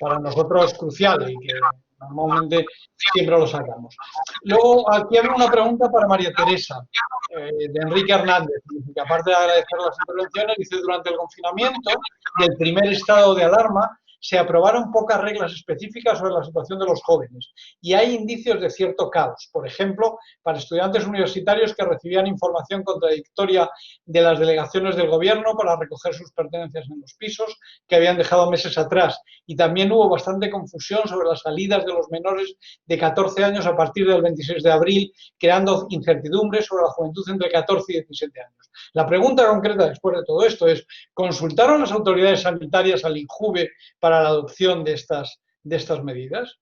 para nosotros crucial y que normalmente siempre lo sacamos. Luego, aquí había una pregunta para María Teresa, de Enrique Hernández, que aparte de agradecer las intervenciones, dice, durante el confinamiento del primer estado de alarma, se aprobaron pocas reglas específicas sobre la situación de los jóvenes y hay indicios de cierto caos. Por ejemplo, para estudiantes universitarios que recibían información contradictoria de las delegaciones del gobierno para recoger sus pertenencias en los pisos que habían dejado meses atrás. Y también hubo bastante confusión sobre las salidas de los menores de 14 años a partir del 26 de abril, creando incertidumbre sobre la juventud entre 14 y 17 años. La pregunta concreta después de todo esto es, ¿consultaron las autoridades sanitarias al INJUVE para la adopción de estas medidas?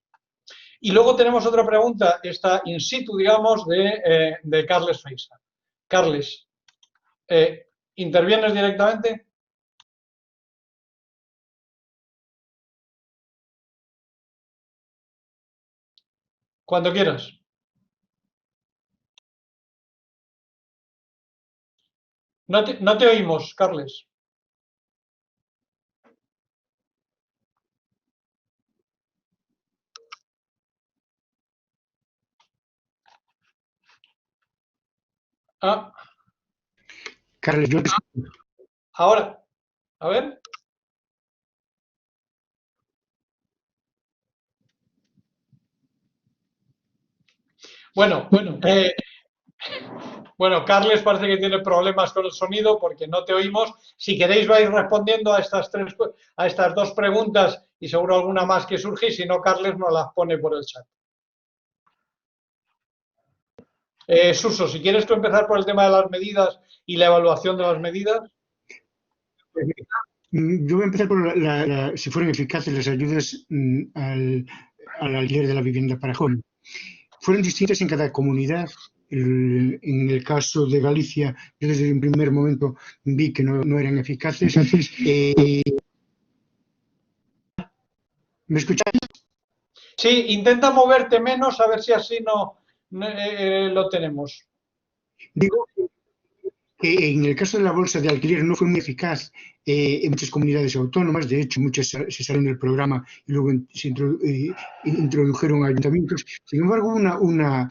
Y luego tenemos otra pregunta, esta in situ, digamos, de Carles Feixa. Carles, ¿intervienes directamente? Cuando quieras. No te oímos, Carles. Carles, yo... Ahora, a ver. Bueno, Carles parece que tiene problemas con el sonido porque no te oímos. Si queréis vais respondiendo a estas 2 preguntas y seguro alguna más que surge y si no, Carles nos las pone por el chat. Suso, si quieres tú empezar por el tema de las medidas y la evaluación de las medidas. Yo voy a empezar por si fueron eficaces las ayudas al alquiler de la vivienda para jóvenes. Fueron distintas en cada comunidad. En el caso de Galicia, yo desde un primer momento vi que no eran eficaces. ¿Me escucháis? Sí, intenta moverte menos a ver si así no lo tenemos. Digo que en el caso de la bolsa de alquiler no fue muy eficaz en muchas comunidades autónomas, de hecho muchas se salieron del programa y luego se introdujeron ayuntamientos. Sin embargo, una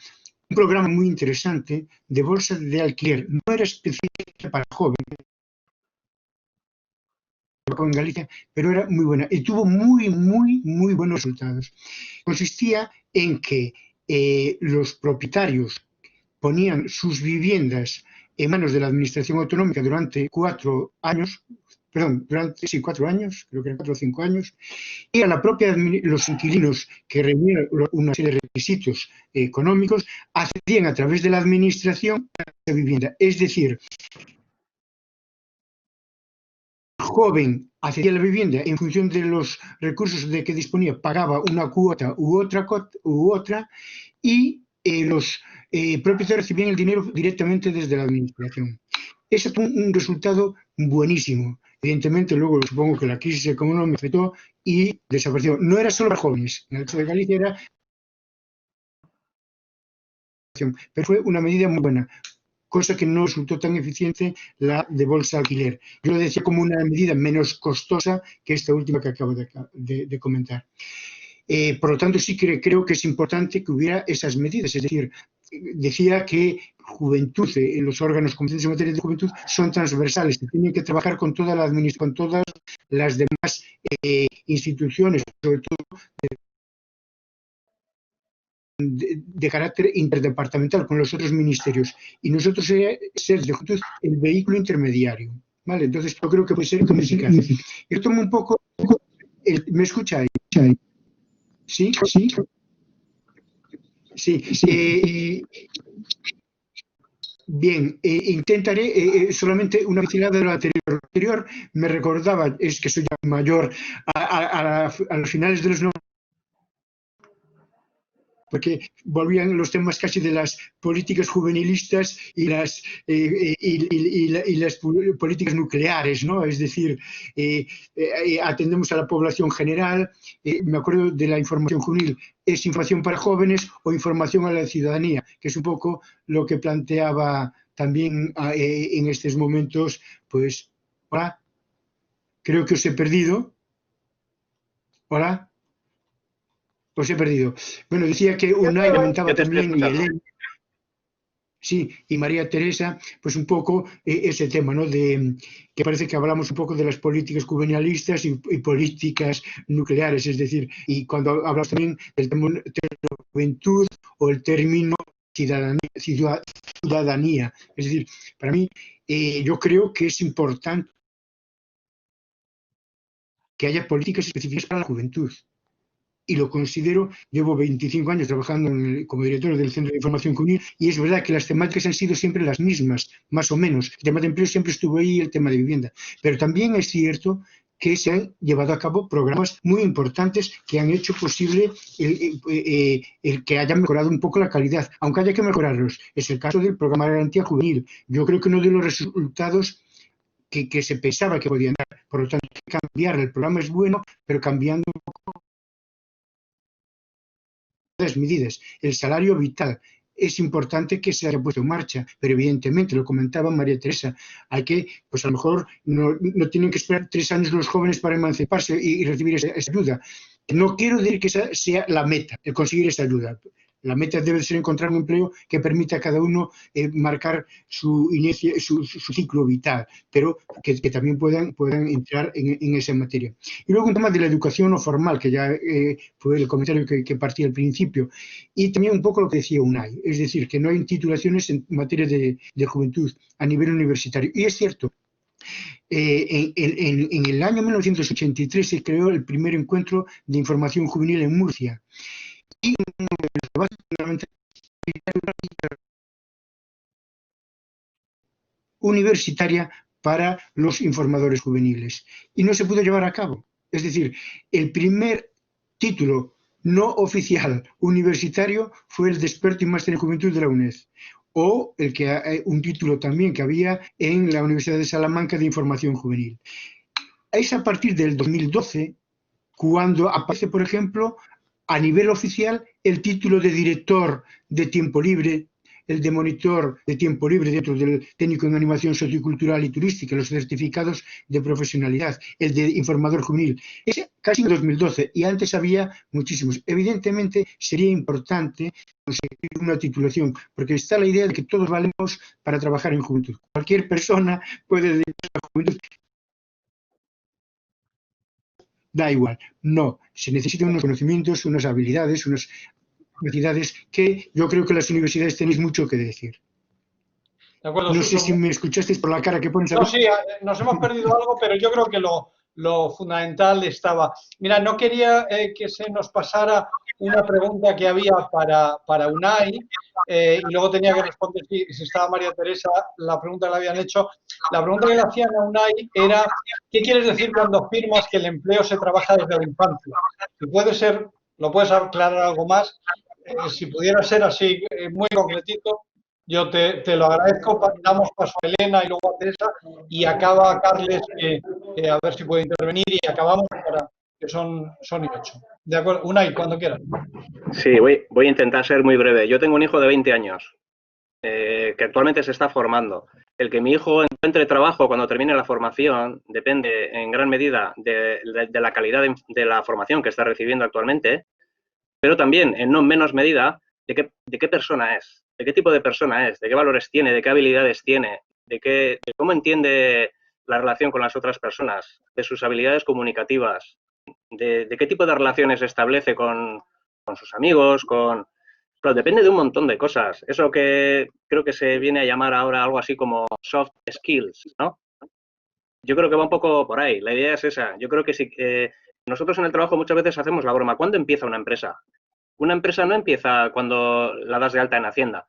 programa muy interesante de bolsa de alquiler. No era específica para jóvenes en Galicia, pero era muy buena y tuvo muy buenos resultados. Consistía en que los propietarios ponían sus viviendas en manos de la administración autonómica durante 4 años, creo que eran 4 o 5 años, y a los inquilinos que reunían una serie de requisitos económicos accedían a través de la administración a esa vivienda. Es decir, el joven accedía a la vivienda en función de los recursos de que disponía, pagaba una cuota u otra y los propietarios recibían el dinero directamente desde la administración. Ese fue un resultado buenísimo. Evidentemente, luego supongo que la crisis económica afectó y desapareció. No era solo para jóvenes, en el caso de Galicia era... Pero fue una medida muy buena, cosa que no resultó tan eficiente la de bolsa alquiler. Yo lo decía como una medida menos costosa que esta última que acabo de comentar. Por lo tanto, sí creo que es importante que hubiera esas medidas. Es decir, decía que juventud, los órganos competentes en materia de juventud son transversales, que tienen que trabajar con toda la administración, con todas las demás instituciones, sobre todo de carácter interdepartamental, con los otros ministerios. Y nosotros ser de juventud el vehículo intermediario. ¿Vale? Entonces, yo creo que puede ser eficaz. Yo tomo un poco... ¿Me escucháis? ¿Sí? Sí. Bien, intentaré solamente una pincelada de lo anterior. Me recordaba, es que soy ya mayor, a los finales de los 90, porque volvían los temas casi de las políticas juvenilistas y las políticas nucleares, ¿no? Es decir, atendemos a la población general. Me acuerdo de la información juvenil, ¿es información para jóvenes o información a la ciudadanía? Que es un poco lo que planteaba también en estos momentos. Pues, hola, creo que os he perdido. Hola. Os he perdido. Bueno, decía que Unai comentaba también, y Elena, sí, y María Teresa, pues un poco ese tema, ¿no? De que parece que hablamos un poco de las políticas juvenilistas y políticas nucleares, es decir, y cuando hablamos también del término juventud o el término ciudadanía. Es decir, para mí, yo creo que es importante que haya políticas específicas para la juventud. Y lo considero, llevo 25 años trabajando como director del Centro de Información Juvenil, y es verdad que las temáticas han sido siempre las mismas, más o menos. El tema de empleo siempre estuvo ahí, el tema de vivienda. Pero también es cierto que se han llevado a cabo programas muy importantes que han hecho posible el que haya mejorado un poco la calidad, aunque haya que mejorarlos. Es el caso del programa de garantía juvenil. Yo creo que uno de los resultados que se pensaba que podían dar, por lo tanto, cambiar el programa es bueno, pero cambiando un poco las medidas. El salario vital es importante que se haya puesto en marcha, pero evidentemente, lo comentaba María Teresa, hay que, pues a lo mejor no tienen que esperar 3 años los jóvenes para emanciparse y recibir esa ayuda. No quiero decir que esa sea la meta, el conseguir esa ayuda. La meta debe ser encontrar un empleo que permita a cada uno marcar su ciclo vital, pero que también puedan entrar en esa materia. Y luego un tema de la educación no formal, que ya fue el comentario que partí al principio, y también un poco lo que decía Unai, es decir, que no hay titulaciones en materia de juventud a nivel universitario. Y es cierto, en el año 1983 se creó el primer encuentro de información juvenil en Murcia. Y universitaria para los informadores juveniles. Y no se pudo llevar a cabo. Es decir, el primer título no oficial universitario fue el de experto y máster en juventud de la UNED. O un título también que había en la Universidad de Salamanca de información juvenil. Es a partir del 2012 cuando aparece, por ejemplo, a nivel oficial, el título de director de tiempo libre el de monitor de tiempo libre dentro del técnico en animación sociocultural y turística, los certificados de profesionalidad, el de informador juvenil. Es casi en 2012 y antes había muchísimos. Evidentemente sería importante conseguir una titulación, porque está la idea de que todos valemos para trabajar en juventud. Cualquier persona puede dedicarse a la juventud. Da igual, no, se necesitan unos conocimientos, unas habilidades, unas capacidades que yo creo que las universidades tenéis mucho que decir. De acuerdo, no sé si me escuchasteis por la cara que pones. No, sí, nos hemos perdido algo, pero yo creo que lo fundamental estaba. Mira, no quería que se nos pasara una pregunta que había para UNAI y luego tenía que responder si estaba María Teresa la pregunta que le habían hecho. La pregunta que le hacían a UNAI era ¿qué quieres decir cuando afirmas que el empleo se trabaja desde la infancia? Si puede ser, ¿lo puedes aclarar algo más? Si pudiera ser así muy concretito, yo te lo agradezco. Damos paso a Elena y luego a Teresa y acaba Carles, a ver si puede intervenir y acabamos para que son y 8. De acuerdo, Unai, cuando quieras. Sí, voy a intentar ser muy breve. Yo tengo un hijo de 20 años que actualmente se está formando. El que mi hijo encuentre trabajo cuando termine la formación depende en gran medida de la calidad de la formación que está recibiendo actualmente, pero también en no menos medida de qué persona es, de qué tipo de persona es, de qué valores tiene, de qué habilidades tiene, de cómo entiende la relación con las otras personas, de sus habilidades comunicativas, de qué tipo de relaciones establece con sus amigos, Claro, depende de un montón de cosas. Eso que creo que se viene a llamar ahora algo así como soft skills, ¿no? Yo creo que va un poco por ahí. La idea es esa. Yo creo que si nosotros en el trabajo muchas veces hacemos la broma. ¿Cuándo empieza una empresa? Una empresa no empieza cuando la das de alta en Hacienda.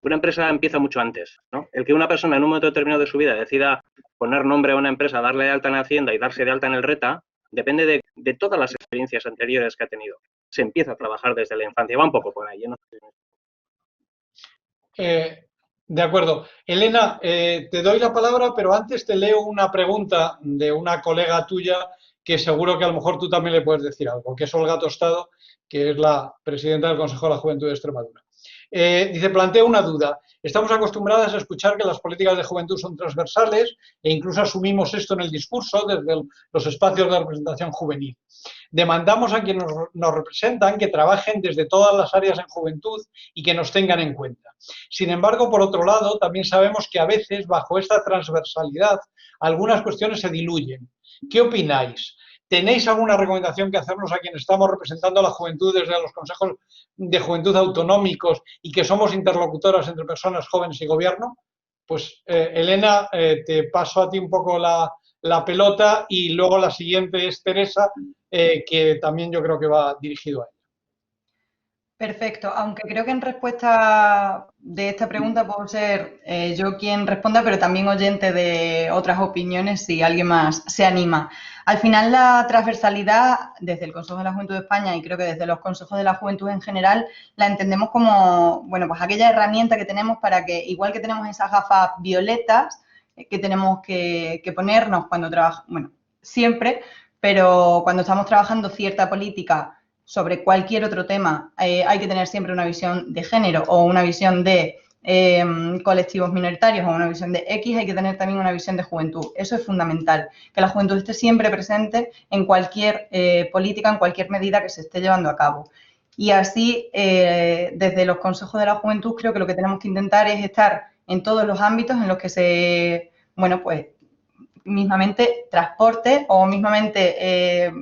Una empresa empieza mucho antes, ¿no? El que una persona en un momento determinado de su vida decida poner nombre a una empresa, darle de alta en Hacienda y darse de alta en el RETA, depende de todas las experiencias anteriores que ha tenido. Se empieza a trabajar desde la infancia. Va un poco por ahí, ¿no? De acuerdo. Elena, te doy la palabra, pero antes te leo una pregunta de una colega tuya que seguro que a lo mejor tú también le puedes decir algo, que es Olga Tostado, que es la presidenta del Consejo de la Juventud de Extremadura. Dice, planteo una duda. Estamos acostumbradas a escuchar que las políticas de juventud son transversales e incluso asumimos esto en el discurso desde los espacios de representación juvenil. Demandamos a quienes nos representan que trabajen desde todas las áreas en juventud y que nos tengan en cuenta. Sin embargo, por otro lado, también sabemos que a veces, bajo esta transversalidad, algunas cuestiones se diluyen. ¿Qué opináis? ¿Tenéis alguna recomendación que hacernos a quienes estamos representando a la juventud desde los consejos de juventud autonómicos y que somos interlocutoras entre personas jóvenes y gobierno? Pues, Elena, te paso a ti un poco la pelota y luego la siguiente es Teresa, que también yo creo que va dirigido a ella. Perfecto, aunque creo que en respuesta de esta pregunta puedo ser yo quien responda, pero también oyente de otras opiniones si alguien más se anima. Al final la transversalidad desde el Consejo de la Juventud de España y creo que desde los consejos de la juventud en general la entendemos como, bueno, pues aquella herramienta que tenemos para que, igual que tenemos esas gafas violetas que tenemos que ponernos cuando trabajamos, bueno, siempre, pero cuando estamos trabajando cierta política sobre cualquier otro tema, hay que tener siempre una visión de género o una visión de colectivos minoritarios o una visión de X, hay que tener también una visión de juventud. Eso es fundamental, que la juventud esté siempre presente en cualquier política, en cualquier medida que se esté llevando a cabo. Y así, desde los consejos de la juventud, creo que lo que tenemos que intentar es estar en todos los ámbitos en los que se, bueno, pues, mismamente transporte o mismamente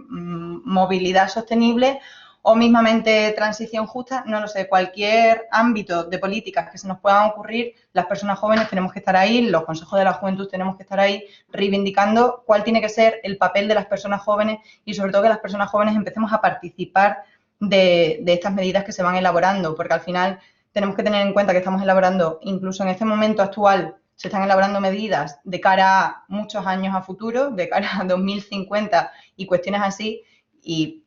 movilidad sostenible o mismamente transición justa, no lo sé, cualquier ámbito de políticas que se nos puedan ocurrir, las personas jóvenes tenemos que estar ahí, los consejos de la juventud tenemos que estar ahí reivindicando cuál tiene que ser el papel de las personas jóvenes y sobre todo que las personas jóvenes empecemos a participar de estas medidas que se van elaborando, porque al final tenemos que tener en cuenta que estamos elaborando, incluso en este momento actual, se están elaborando medidas de cara a muchos años a futuro, de cara a 2050 y cuestiones así, y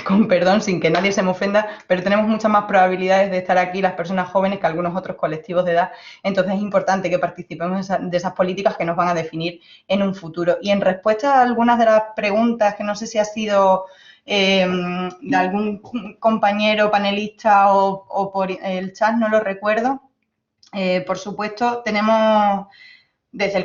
con perdón, sin que nadie se me ofenda, pero tenemos muchas más probabilidades de estar aquí las personas jóvenes que algunos otros colectivos de edad. Entonces es importante que participemos de esas políticas que nos van a definir en un futuro. Y en respuesta a algunas de las preguntas, que no sé si ha sido de algún compañero panelista o por el chat, no lo recuerdo. Por supuesto, tenemos desde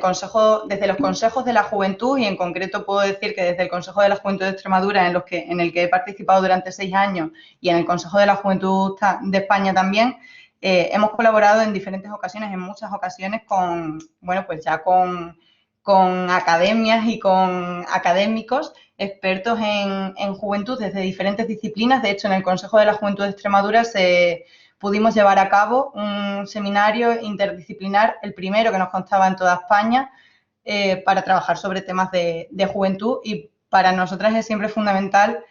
los consejos de la juventud, y en concreto puedo decir que desde el Consejo de la Juventud de Extremadura, en el que he participado durante 6 años, y en el Consejo de la Juventud de España también, hemos colaborado en diferentes ocasiones, en muchas ocasiones, con academias y con académicos expertos en juventud desde diferentes disciplinas. De hecho, en el Consejo de la Juventud de Extremadura pudimos llevar a cabo un seminario interdisciplinar, el primero que nos constaba en toda España, para trabajar sobre temas de juventud, y para nosotras es siempre fundamental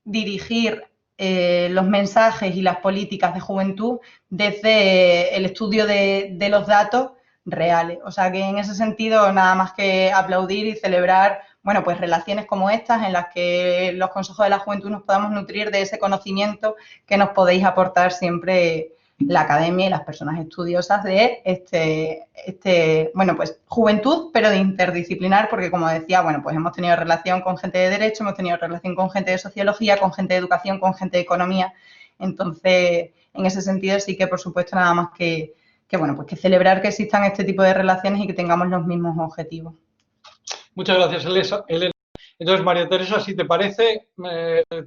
dirigir los mensajes y las políticas de juventud desde el estudio de los datos reales. O sea que en ese sentido nada más que aplaudir y celebrar, bueno, pues relaciones como estas en las que los consejos de la juventud nos podamos nutrir de ese conocimiento que nos podéis aportar siempre la academia y las personas estudiosas de bueno, pues juventud, pero de interdisciplinar, porque como decía, bueno, pues hemos tenido relación con gente de derecho, hemos tenido relación con gente de sociología, con gente de educación, con gente de economía. Entonces, en ese sentido sí que, por supuesto, nada más que bueno, pues que celebrar que existan este tipo de relaciones y que tengamos los mismos objetivos. Muchas gracias, Elena. Entonces, María Teresa, si te parece,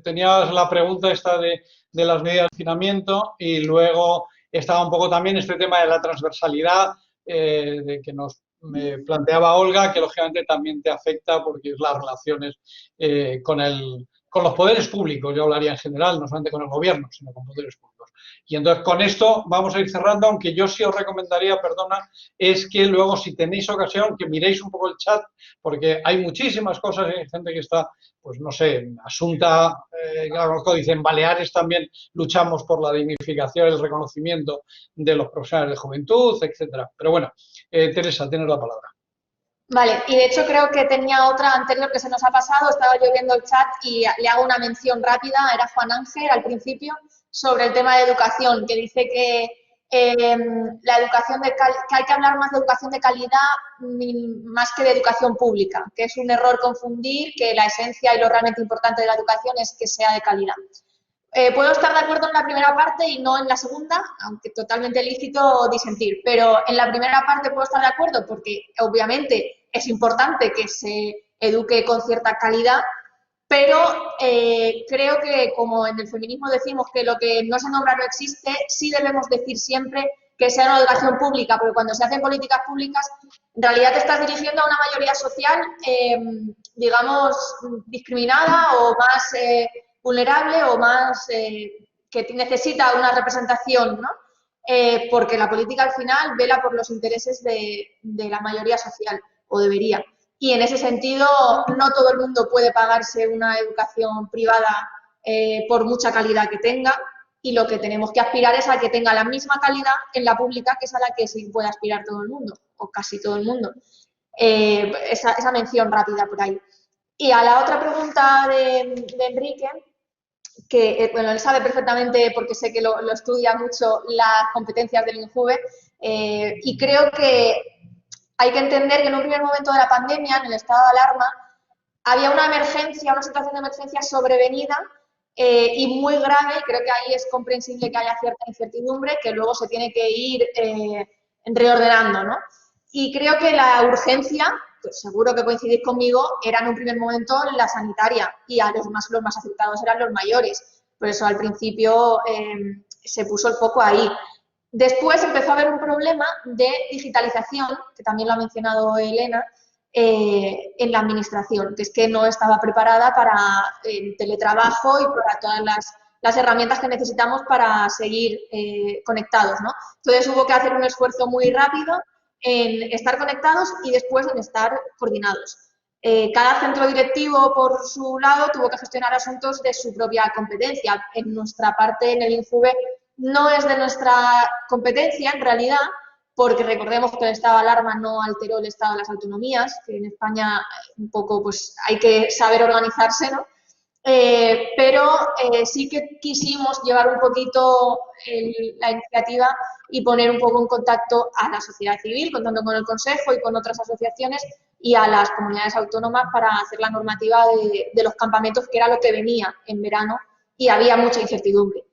tenías la pregunta esta de las medidas de financiamiento, y luego estaba un poco también este tema de la transversalidad de que nos planteaba Olga, que lógicamente también te afecta porque es las relaciones con los poderes públicos. Yo hablaría en general, no solamente con el gobierno, sino con poderes públicos. Y entonces con esto vamos a ir cerrando, aunque yo sí os recomendaría, perdona, es que luego si tenéis ocasión que miréis un poco el chat, porque hay muchísimas cosas, hay gente que está, pues no sé, Asunta, dice, en Baleares también luchamos por la dignificación, el reconocimiento de los profesionales de juventud, etcétera. Pero bueno, Teresa, tienes la palabra. Vale, y de hecho creo que tenía otra anterior que se nos ha pasado, estaba yo viendo el chat y le hago una mención rápida, era Juan Ángel al principio, sobre el tema de educación, que dice que la educación que hay que hablar más de educación de calidad más que de educación pública, que es un error confundir que la esencia y lo realmente importante de la educación es que sea de calidad. Puedo estar de acuerdo en la primera parte y no en la segunda, aunque totalmente lícito disentir, pero en la primera parte puedo estar de acuerdo porque obviamente es importante que se eduque con cierta calidad, pero creo que como en el feminismo decimos que lo que no se nombra no existe, sí debemos decir siempre que sea una educación pública, porque cuando se hacen políticas públicas, en realidad te estás dirigiendo a una mayoría social, digamos, discriminada o más vulnerable o más que necesita una representación, ¿no? Porque la política al final vela por los intereses de la mayoría social, o debería. Y en ese sentido, no todo el mundo puede pagarse una educación privada por mucha calidad que tenga, y lo que tenemos que aspirar es a que tenga la misma calidad en la pública, que es a la que sí puede aspirar todo el mundo, o casi todo el mundo. Esa mención rápida por ahí. Y a la otra pregunta de Enrique, que bueno, él sabe perfectamente, porque sé que lo estudia mucho, las competencias del INJUVE, y creo que hay que entender que en un primer momento de la pandemia, en el estado de alarma, había una emergencia, una situación de emergencia sobrevenida y muy grave, y creo que ahí es comprensible que haya cierta incertidumbre que luego se tiene que ir reordenando, ¿no? Y creo que la urgencia, pues seguro que coincidís conmigo, era en un primer momento la sanitaria, y a los más afectados eran los mayores. Por eso al principio se puso el foco ahí. Después empezó a haber un problema de digitalización, que también lo ha mencionado Elena, en la administración, que es que no estaba preparada para el teletrabajo y para todas las herramientas que necesitamos para seguir conectados, ¿no? Entonces hubo que hacer un esfuerzo muy rápido en estar conectados y después en estar coordinados. Cada centro directivo, por su lado, tuvo que gestionar asuntos de su propia competencia. En nuestra parte, en el INJUVE, no es de nuestra competencia, en realidad, porque recordemos que el estado de alarma no alteró el estado de las autonomías, que en España un poco pues hay que saber organizarse, ¿no? Pero sí que quisimos llevar un poquito la iniciativa y poner un poco en contacto a la sociedad civil, contando con el Consejo y con otras asociaciones y a las comunidades autónomas para hacer la normativa de los campamentos, que era lo que venía en verano y había mucha incertidumbre.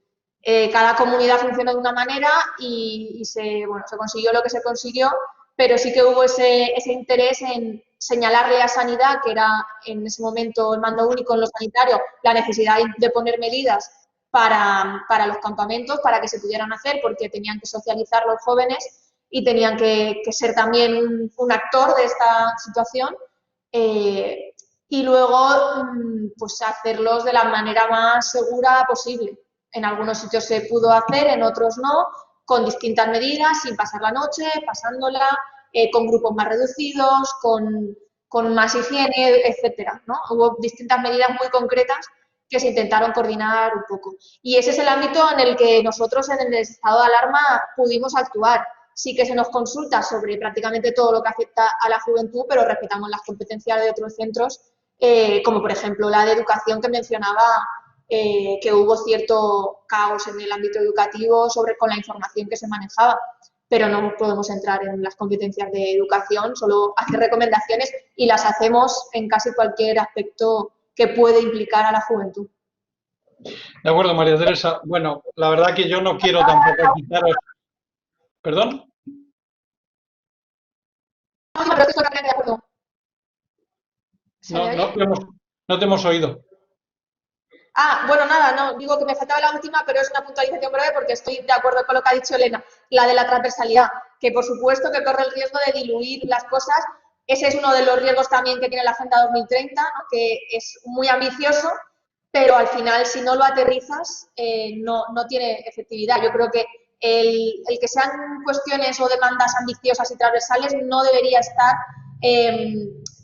Cada comunidad funcionó de una manera y se consiguió lo que se consiguió, pero sí que hubo ese interés en señalarle a Sanidad, que era en ese momento el mando único en lo sanitario, la necesidad de poner medidas para los campamentos, para que se pudieran hacer, porque tenían que socializar los jóvenes y tenían que ser también un actor de esta situación. Y luego, pues hacerlos de la manera más segura posible. En algunos sitios se pudo hacer, en otros no, con distintas medidas, sin pasar la noche, pasándola, con grupos más reducidos, con más higiene, etcétera, ¿no? Hubo distintas medidas muy concretas que se intentaron coordinar un poco. Y ese es el ámbito en el que nosotros, en el estado de alarma, pudimos actuar. Sí que se nos consulta sobre prácticamente todo lo que afecta a la juventud, pero respetamos las competencias de otros centros, como por ejemplo la de educación, que mencionaba, que hubo cierto caos en el ámbito educativo con la información que se manejaba, pero no podemos entrar en las competencias de educación, solo hacer recomendaciones, y las hacemos en casi cualquier aspecto que puede implicar a la juventud. De acuerdo, María Teresa. Bueno, la verdad que yo no quiero tampoco quitaros... ¿Perdón? No, pero estoy totalmente de acuerdo. No te hemos oído. Bueno, nada, no, digo que me faltaba la última, pero es una puntualización breve porque estoy de acuerdo con lo que ha dicho Elena, la de la transversalidad, que por supuesto que corre el riesgo de diluir las cosas. Ese es uno de los riesgos también que tiene la Agenda 2030, ¿no? Que es muy ambicioso, pero al final, si no lo aterrizas, no tiene efectividad. Yo creo que el que sean cuestiones o demandas ambiciosas y transversales no debería estar,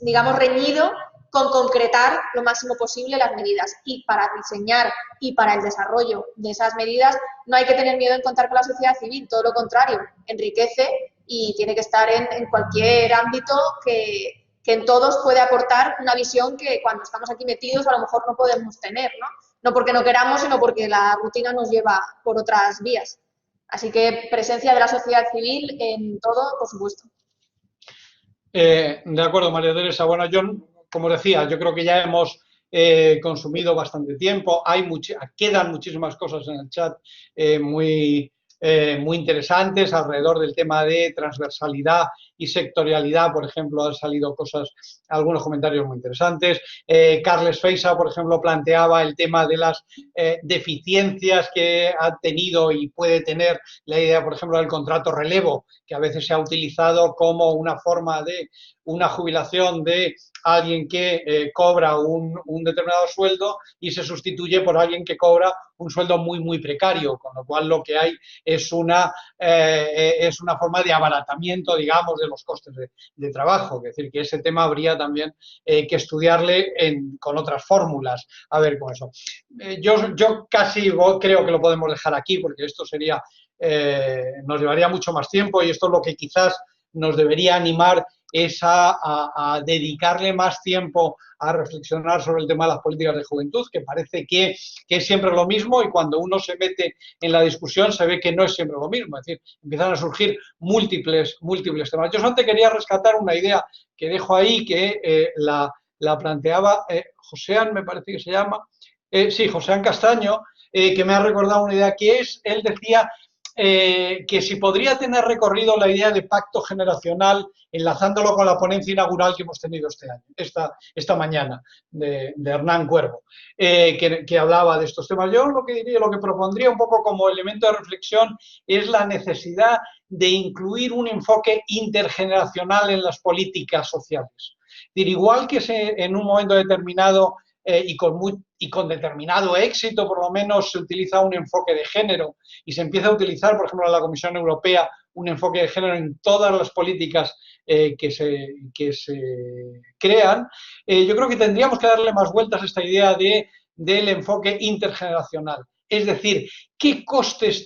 digamos, reñido con concretar lo máximo posible las medidas. Y para diseñar y para el desarrollo de esas medidas no hay que tener miedo en contar con la sociedad civil, todo lo contrario, enriquece y tiene que estar en cualquier ámbito que en todos puede aportar una visión que cuando estamos aquí metidos a lo mejor no podemos tener, ¿no? No porque no queramos, sino porque la rutina nos lleva por otras vías. Así que presencia de la sociedad civil en todo, por supuesto. De acuerdo, María Teresa. Bueno, yo, como decía, yo creo que ya hemos consumido bastante tiempo. Quedan muchísimas cosas en el chat muy interesantes alrededor del tema de transversalidad y sectorialidad. Por ejemplo, han salido algunos comentarios muy interesantes. Carles Feixa, por ejemplo, planteaba el tema de las deficiencias que ha tenido y puede tener la idea, por ejemplo, del contrato relevo, que a veces se ha utilizado como una forma de una jubilación de alguien que cobra un determinado sueldo y se sustituye por alguien que cobra un sueldo muy, muy precario, con lo cual lo que hay es una forma de abaratamiento, digamos, de los costes de trabajo. Es decir, que ese tema habría también que estudiarle con otras fórmulas. A ver, con eso. Yo casi creo que lo podemos dejar aquí, porque esto nos llevaría mucho más tiempo, y esto es lo que quizás nos debería animar, es a dedicarle más tiempo a reflexionar sobre el tema de las políticas de juventud, que parece que es siempre lo mismo, y cuando uno se mete en la discusión se ve que no es siempre lo mismo. Es decir, empiezan a surgir múltiples temas. Yo solamente quería rescatar una idea que dejo ahí, que la planteaba Joséan, me parece que se llama, sí, Joséan Castaño, que me ha recordado una idea que él decía que si podría tener recorrido la idea de pacto generacional, enlazándolo con la ponencia inaugural que hemos tenido esta mañana, de Hernán Cuervo, que hablaba de estos temas. Yo lo que propondría un poco como elemento de reflexión es la necesidad de incluir un enfoque intergeneracional en las políticas sociales. Es decir, igual que en un momento determinado y con determinado éxito, por lo menos, se utiliza un enfoque de género y se empieza a utilizar, por ejemplo, en la Comisión Europea, un enfoque de género en todas las políticas que se crean. Yo creo que tendríamos que darle más vueltas a esta idea del enfoque intergeneracional. Es decir, qué costes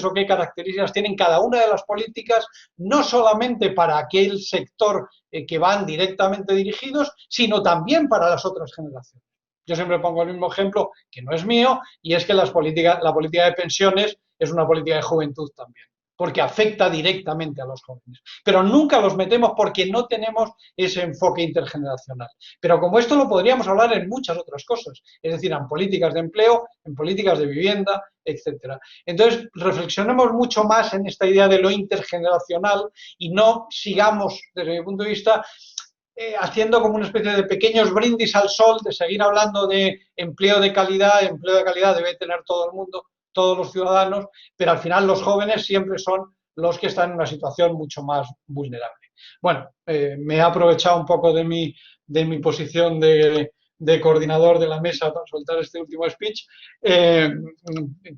o qué características tienen cada una de las políticas, no solamente para aquel sector que van directamente dirigidos, sino también para las otras generaciones. Yo siempre pongo el mismo ejemplo, que no es mío, y es que la política de pensiones es una política de juventud también. porque afecta directamente a los jóvenes. Pero nunca los metemos porque no tenemos ese enfoque intergeneracional. Pero como esto lo podríamos hablar en muchas otras cosas, es decir, en políticas de empleo, en políticas de vivienda, etcétera. Entonces, reflexionemos mucho más en esta idea de lo intergeneracional y no sigamos, desde mi punto de vista, haciendo como una especie de pequeños brindis al sol, de seguir hablando de empleo de calidad debe tener todo el mundo, todos los ciudadanos, pero al final los jóvenes siempre son los que están en una situación mucho más vulnerable. Bueno, me he aprovechado un poco de mi posición de coordinador de la mesa para soltar este último speech,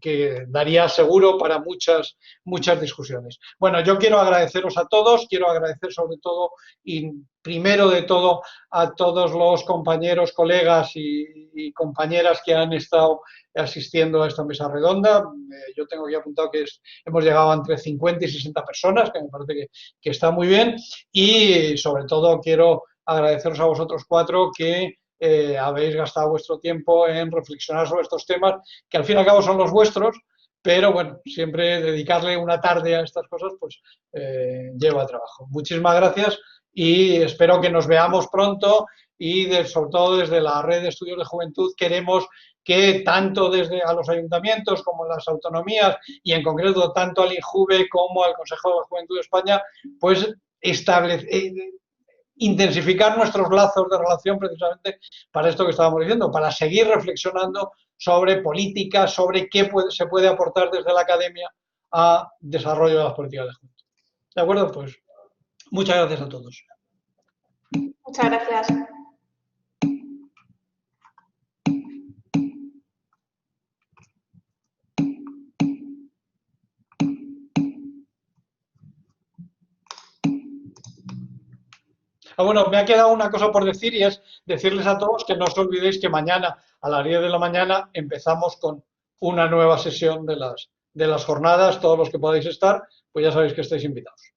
que daría seguro para muchas discusiones. Bueno, yo quiero agradeceros a todos, quiero agradecer sobre todo y primero de todo a todos los compañeros, colegas y compañeras que han estado asistiendo a esta mesa redonda. Yo tengo aquí apuntado que hemos llegado a entre 50 y 60 personas, que me parece que está muy bien, y sobre todo quiero agradeceros a vosotros 4 que habéis gastado vuestro tiempo en reflexionar sobre estos temas, que al fin y al cabo son los vuestros, pero bueno, siempre dedicarle una tarde a estas cosas pues lleva trabajo. Muchísimas gracias y espero que nos veamos pronto y sobre todo desde la Red de Estudios de Juventud queremos que tanto desde a los ayuntamientos como las autonomías y en concreto tanto al INJUVE como al Consejo de la Juventud de España pues intensificar nuestros lazos de relación precisamente para esto que estábamos diciendo, para seguir reflexionando sobre políticas, sobre qué se puede aportar desde la academia a desarrollo de las políticas de juventud. ¿De acuerdo? Pues muchas gracias a todos. Muchas gracias. Bueno, me ha quedado una cosa por decir y es decirles a todos que no os olvidéis que mañana a las 10 de la mañana empezamos con una nueva sesión de las jornadas. Todos los que podáis estar, pues ya sabéis que estáis invitados.